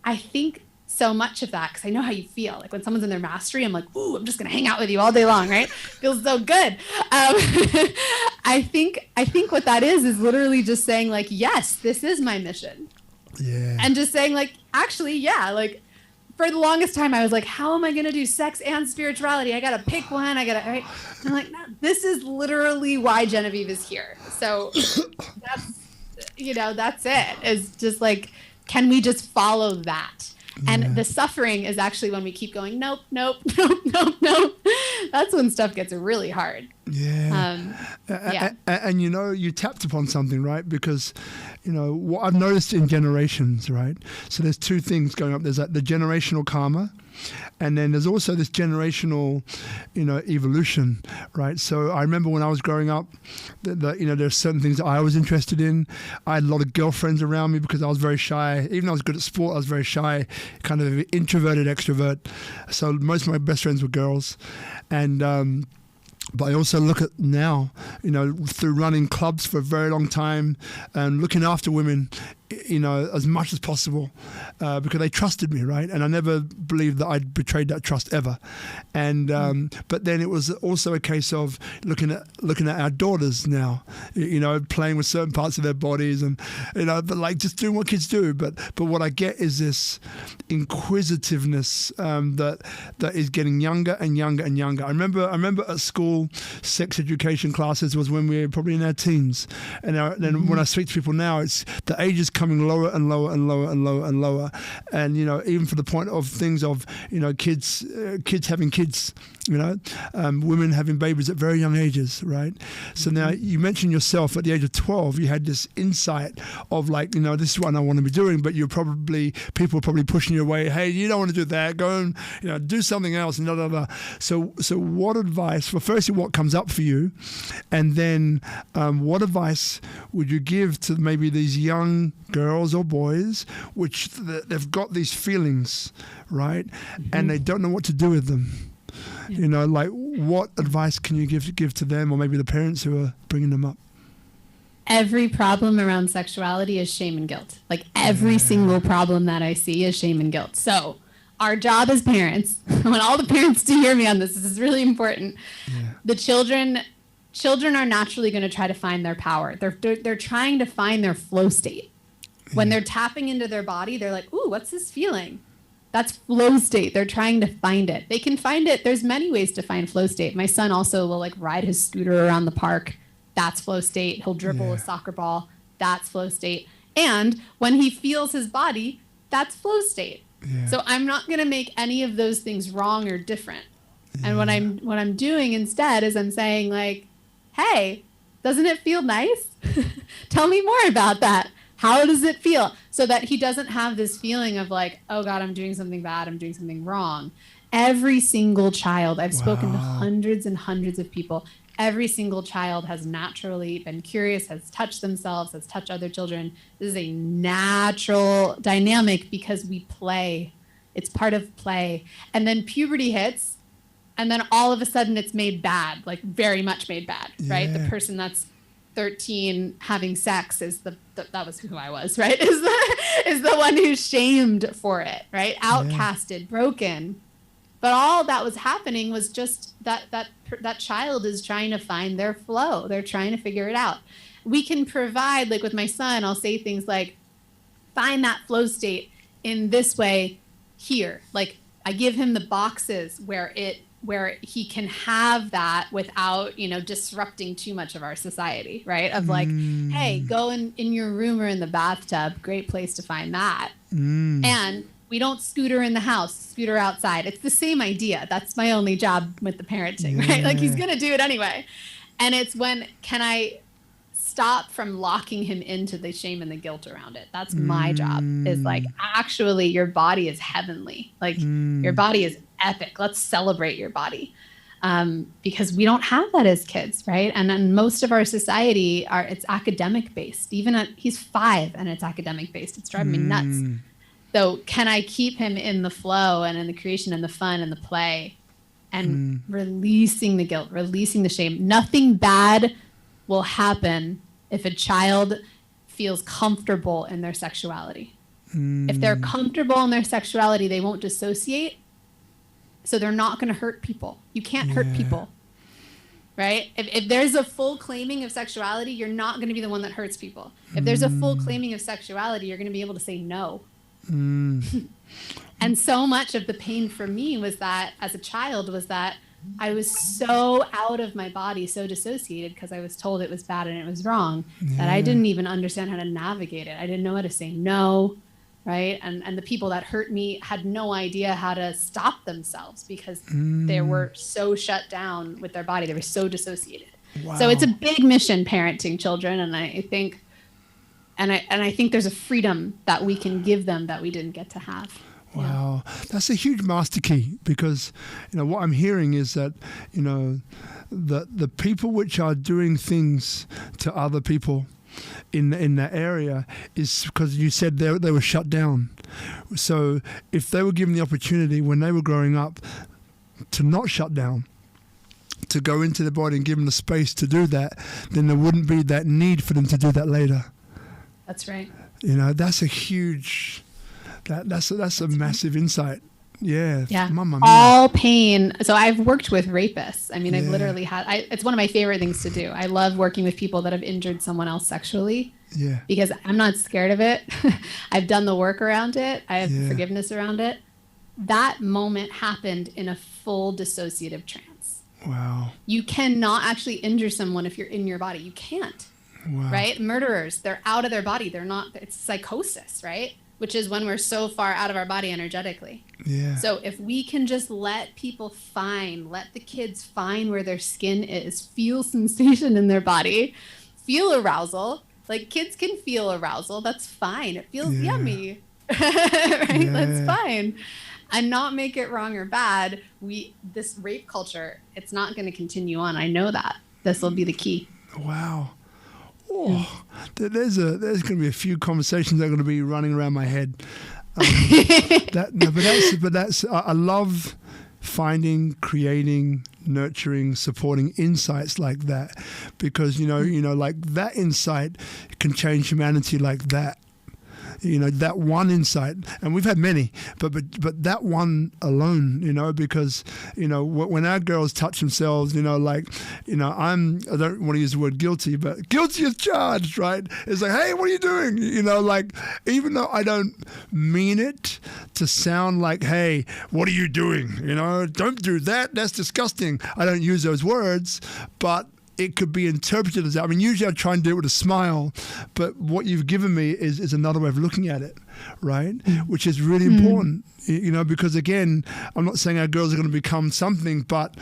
B: I think so much of that, because I know how you feel. Like when someone's in their mastery, I'm like, ooh, I'm just gonna hang out with you all day long, right? Feels so good. I think what that is literally just saying like, yes, this is my mission.
A: Yeah.
B: And just saying like, actually, yeah, like for the longest time I was like, how am I gonna do sex and spirituality? I gotta pick one. Right? I'm like, no, this is literally why Genevieve is here. So that's it. It's just like, can we just follow that? And the suffering is actually when we keep going, nope. That's when stuff gets really hard.
A: Yeah. And you tapped upon something, right? Because, what I've noticed in generations, right? So there's two things going up. There's like the generational karma, and then there's also this generational, evolution, right? So I remember when I was growing up, there's certain things that I was interested in. I had a lot of girlfriends around me because I was very shy. Even though I was good at sport, I was very shy, kind of introverted extrovert. So most of my best friends were girls. And but I also look at now, through running clubs for a very long time and looking after women, as much as possible, because they trusted me, right? And I never believed that I'd betrayed that trust ever. And but then it was also a case of looking at our daughters now, playing with certain parts of their bodies, and but like just doing what kids do. But what I get is this inquisitiveness that is getting younger and younger and younger. I remember at school, sex education classes was when we were probably in our teens, and then when I speak to people now, it's the age is coming lower and lower and lower and lower and lower, and even for the point of things of kids having kids, women having babies at very young ages, right? So now you mentioned yourself at the age of 12, you had this insight of like, this is what I want to be doing, but people were probably pushing you away. Hey, you don't want to do that. Go and do something else. And blah, blah, blah. So what advice? Well, firstly, what comes up for you, and then what advice would you give to maybe these young girls or boys, which they've got these feelings, right? And they don't know what to do with them. Like what advice can you give to them, or maybe the parents who are bringing them up?
B: Every problem around sexuality is shame and guilt. Like every single problem that I see is shame and guilt. So our job as parents, I want all the parents to hear me on this. This is really important. The children are naturally going to try to find their power. They're trying to find their flow state. When they're tapping into their body, they're like, ooh, what's this feeling? That's flow state. They're trying to find it. They can find it. There's many ways to find flow state. My son also will like ride his scooter around the park. That's flow state. He'll dribble a soccer ball. That's flow state. And when he feels his body, that's flow state. So I'm not going to make any of those things wrong or different. And what I'm doing instead is I'm saying like, hey, doesn't it feel nice? Tell me more about that. How does it feel? So that he doesn't have this feeling of like, oh God, I'm doing something bad. I'm doing something wrong. Every single child, I've spoken to hundreds and hundreds of people. Every single child has naturally been curious, has touched themselves, has touched other children. This is a natural dynamic because we play. It's part of play. And then puberty hits, and then all of a sudden it's made bad, like very much made bad, right? The person that's 13 having sex is that was who I was, right? Is the one who's shamed for it, right? Outcasted, broken. But all that was happening was just that child is trying to find their flow. They're trying to figure it out. We can provide, like with my son, I'll say things like, find that flow state in this way here. Like I give him the boxes where he can have that without, disrupting too much of our society, right? Of like, hey, go in your room or in the bathtub. Great place to find that. And we don't scooter in the house, scooter outside. It's the same idea. That's my only job with the parenting, right? Like he's going to do it anyway. And it's when, can I stop from locking him into the shame and the guilt around it? That's my job, is like, actually your body is heavenly. Like your body is epic. Let's celebrate your body. Because we don't have that as kids, right? And then most of our society it's academic based. He's 5 and it's academic based. It's driving me nuts. So can I keep him in the flow and in the creation and the fun and the play and releasing the guilt, releasing the shame? Nothing bad will happen if a child feels comfortable in their sexuality. If they're comfortable in their sexuality, they won't dissociate. So they're not going to hurt people. You can't hurt people, right? If there's a full claiming of sexuality, you're not going to be the one that hurts people. If there's a full claiming of sexuality, you're going to be able to say no. And so much of the pain for me was that as a child was that I was so out of my body, so dissociated because I was told it was bad and it was wrong, that I didn't even understand how to navigate it. I didn't know how to say no, right? And the people that hurt me had no idea how to stop themselves because they were so shut down with their body. They were so dissociated. So it's a big mission parenting children, and I think there's a freedom that we can give them that we didn't get to have.
A: Wow. That's a huge master key, because, what I'm hearing is that, the people which are doing things to other people in that area is because you said they were shut down. So if they were given the opportunity when they were growing up to not shut down, to go into the body and give them the space to do that, then there wouldn't be that need for them to do that later.
B: That's right.
A: That's a huge, that's a massive insight. Yeah. Mamma mia.
B: All pain. So I've worked with rapists. I mean, I've literally it's one of my favorite things to do. I love working with people that have injured someone else sexually. Yeah. Because I'm not scared of it. I've done the work around it. I have forgiveness around it. That moment happened in a full dissociative trance.
A: Wow.
B: You cannot actually injure someone if you're in your body. You can't. Wow. Right? Murderers, they're out of their body. They're not, it's psychosis, right? Which is when we're so far out of our body energetically. Yeah. So if we can just let people let the kids find where their skin is, feel sensation in their body, feel arousal. Like kids can feel arousal. That's fine. It feels yummy. Right? That's fine. And not make it wrong or bad. This rape culture, it's not going to continue on. I know that. This will be the key.
A: Wow. Oh, there's going to be a few conversations that are going to be running around my head. I love finding, creating, nurturing, supporting insights like that, because like that insight can change humanity like that. That one insight, and we've had many, but that one alone, because when our girls touch themselves, I don't want to use the word guilty, but guilty as charged, right? It's like, hey, what are you doing? Even though I don't mean it to sound like, hey, what are you doing? Don't do that. That's disgusting. I don't use those words, but it could be interpreted as that. I mean, usually I try and do it with a smile, but what you've given me is another way of looking at it, right? Which is really important, because again, I'm not saying our girls are going to become something, but,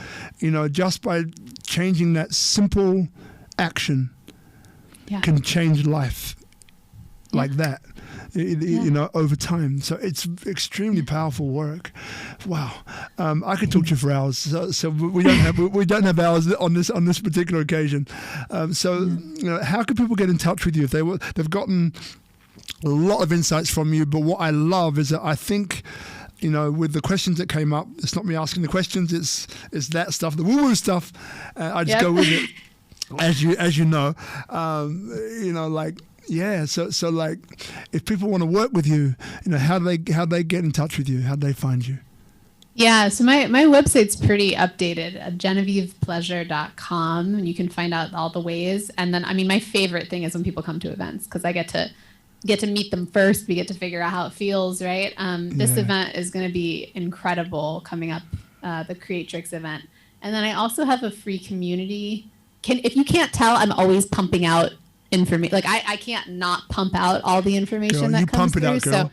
A: just by changing that simple action can change life like that, you know, over time. So it's extremely powerful work. Wow, I could talk to you for hours. So we don't have hours on this particular occasion. You know, how can people get in touch with you if they've gotten a lot of insights from you? But what I love is that I think, you know, with the questions that came up, it's not me asking the questions, it's that stuff, the woo-woo stuff. I just go with it, as you know. You know, like, yeah. So like, if people want to work with you, you know, how do they get in touch with you? How do they find you?
B: Yeah, so my website's pretty updated, GenevievePleasure.com, and you can find out all the ways. And then, I mean, my favorite thing is when people come to events, because I get to meet them first. We get to figure out how it feels, right? This event is going to be incredible coming up, the Creatrix event. And then I also have a free community. If you can't tell, I'm always pumping out information. Like I can't not pump out all the information that comes through.
A: Out, girl.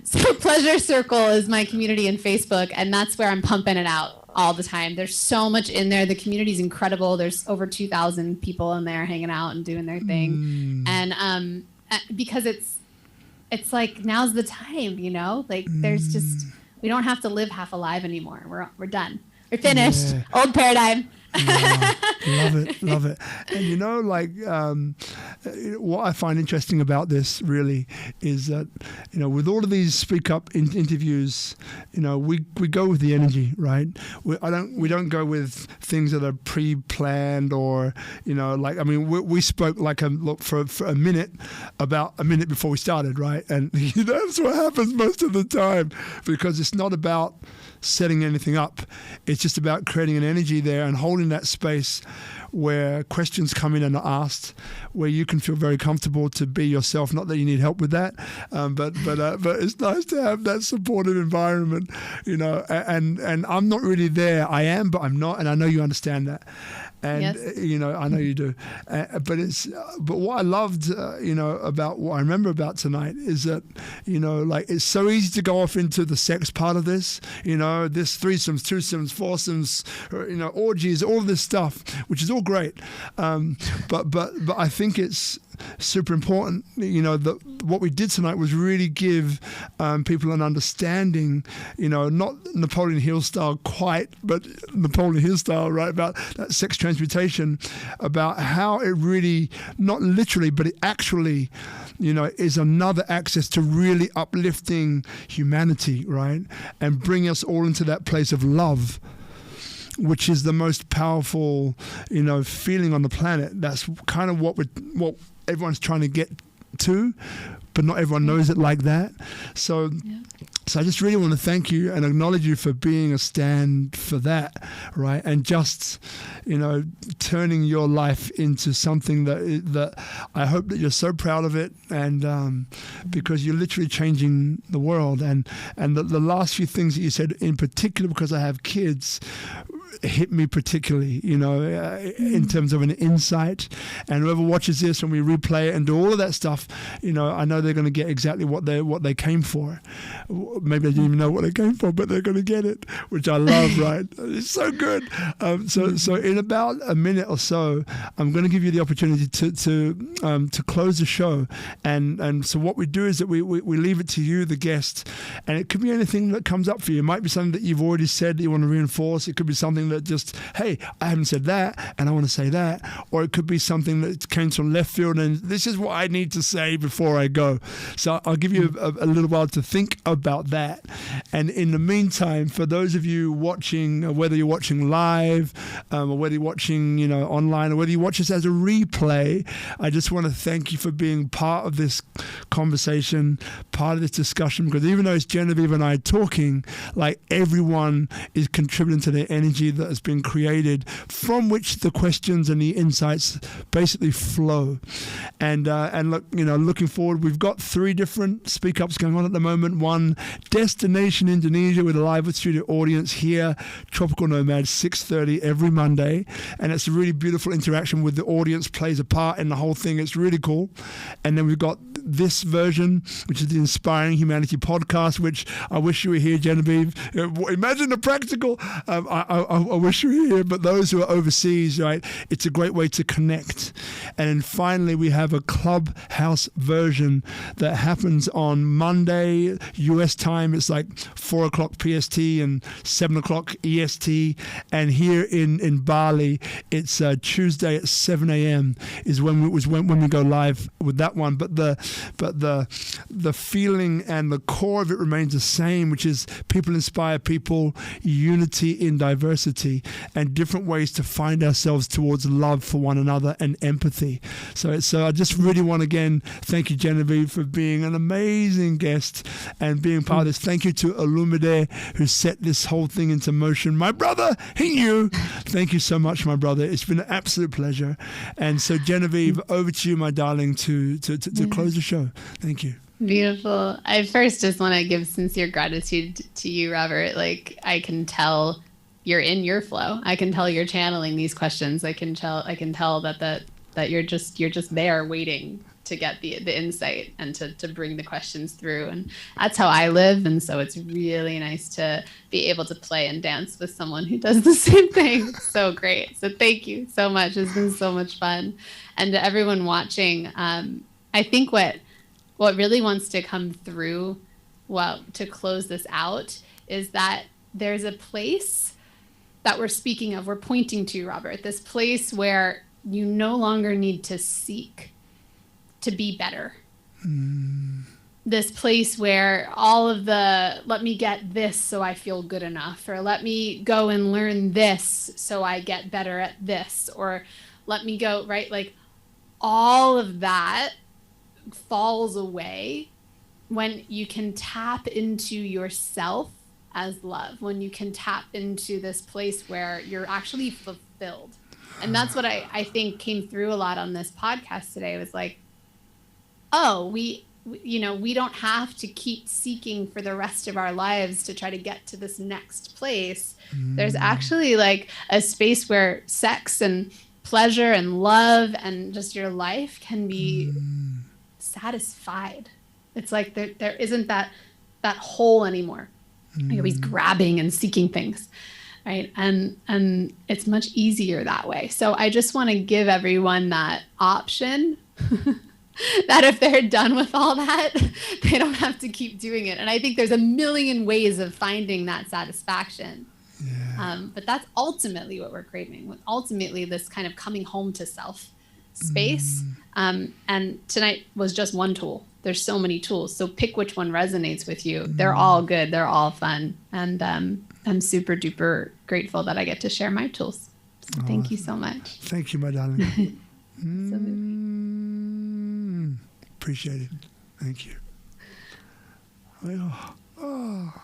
B: So Pleasure Circle is my community in Facebook, and that's where I'm pumping it out all the time. There's so much in there. The community is incredible. There's over 2,000 people in there hanging out and doing their thing. And because it's like, now's the time, you know, like there's just, we don't have to live half alive anymore. We're done. We're finished. Yeah. Old paradigm.
A: Wow. Love it. And you know, like, what I find interesting about this really is that, you know, with all of these SpeakuP interviews, you know, we go with the energy, right? We don't go with things that are pre-planned or, you know, like, I mean, we spoke like for a minute, about a minute before we started, right? And that's what happens most of the time, because it's not about setting anything up. It's just about creating an energy there and holding that space where questions come in and are asked, where you can feel very comfortable to be yourself. Not that you need help with that, but it's nice to have that supportive environment, you know. And I'm not really there. I am, but I'm not, and I know you understand that. And yes. You know, I know you do. But what I loved, you know, about what I remember about tonight is that, you know, like, it's so easy to go off into the sex part of this, you know, this threesomes, twosomes, foursomes, you know, orgies, all this stuff, which is all great. But I think it's super important, you know, that what we did tonight was really give people an understanding, you know, not Napoleon Hill style quite, but Napoleon Hill style, right, about that sex transmutation, about how it really, not literally, but it actually, you know, is another access to really uplifting humanity, right, and bring us all into that place of love, which is the most powerful, you know, feeling on the planet. That's kind of what everyone's trying to get to, but not everyone knows it like that. So I just really want to thank you and acknowledge you for being a stand for that, right? And just, you know, turning your life into something that I hope that you're so proud of it, and because you're literally changing the world. And the last few things that you said, in particular, because I have kids, hit me particularly, you know, in terms of an insight. And whoever watches this and we replay it and do all of that stuff, you know, I know they're going to get exactly what they came for. Maybe they didn't even know what they came for, but they're going to get it, which I love, right? It's so good. So in about a minute or so, I'm going to give you the opportunity to close the show. And so what we do is that we leave it to you, the guest, and it could be anything that comes up for you. It might be something that you've already said that you want to reinforce. It could be something that just, hey, I haven't said that and I want to say that. Or it could be something that came from left field and this is what I need to say before I go. So I'll give you a little while to think about that. And in the meantime, for those of you watching, whether you're watching live or whether you're watching, you know, online, or whether you watch this as a replay, I just want to thank you for being part of this conversation, part of this discussion, because even though it's Genevieve and I talking, like, everyone is contributing to their energy that has been created, from which the questions and the insights basically flow. And look, you know, looking forward, we've got 3 different SpeakuPs going on at the moment. One, Destination Indonesia, with a live studio audience here, Tropical Nomad, 6:30 every Monday, and it's a really beautiful interaction with the audience, plays a part in the whole thing. It's really cool. And then we've got this version, which is the Inspiring Humanity podcast, which I wish you were here, Genevieve. Imagine the practical. I wish you were here, but those who are overseas, right, it's a great way to connect. And then finally, we have a Clubhouse version that happens on Monday, US time. It's like 4 o'clock PST and 7 o'clock EST. And here in Bali, it's Tuesday at 7 a.m. is when we go live with that one. But the feeling and the core of it remains the same, which is people inspire people, unity in diversity, and different ways to find ourselves towards love for one another and empathy. So I just really want to again thank you, Genevieve, for being an amazing guest and being part of this. Thank you to Olumide, who set this whole thing into motion. My brother, he knew. Thank you so much, my brother. It's been an absolute pleasure. And so, Genevieve, over to you, my darling, to close the show. Thank you.
B: Beautiful. I first just want to give sincere gratitude to you, Robert. Like, I can tell you're in your flow. I can tell you're channeling these questions. I can tell that you're just there waiting to get the insight and to bring the questions through. And that's how I live. And so it's really nice to be able to play and dance with someone who does the same thing. So great. So thank you so much. It's been so much fun. And to everyone watching, I think what really wants to come through, well, to close this out, is that there's a place that we're speaking of, we're pointing to, Robert, this place where you no longer need to seek to be better. This place where all of the, let me get this so I feel good enough, or let me go and learn this so I get better at this, or let me go, right? Like all of that falls away when you can tap into yourself as love, when you can tap into this place where you're actually fulfilled. And that's what I think came through a lot on this podcast today. It was like, oh, we don't have to keep seeking for the rest of our lives to try to get to this next place. There's actually like a space where sex and pleasure and love and just your life can be satisfied. It's like there isn't that hole anymore. You're always grabbing and seeking things, right? And it's much easier that way. So I just want to give everyone that option that if they're done with all that, they don't have to keep doing it. And I think there's a million ways of finding that satisfaction. Yeah. But that's ultimately what we're craving. Ultimately, this kind of coming home to self space. And tonight was just one tool. There's so many tools. So pick which one resonates with you. They're all good. They're all fun. And I'm super duper grateful that I get to share my tools. So thank you so much.
A: Thank you, my darling. Appreciate it. Thank you. Oh.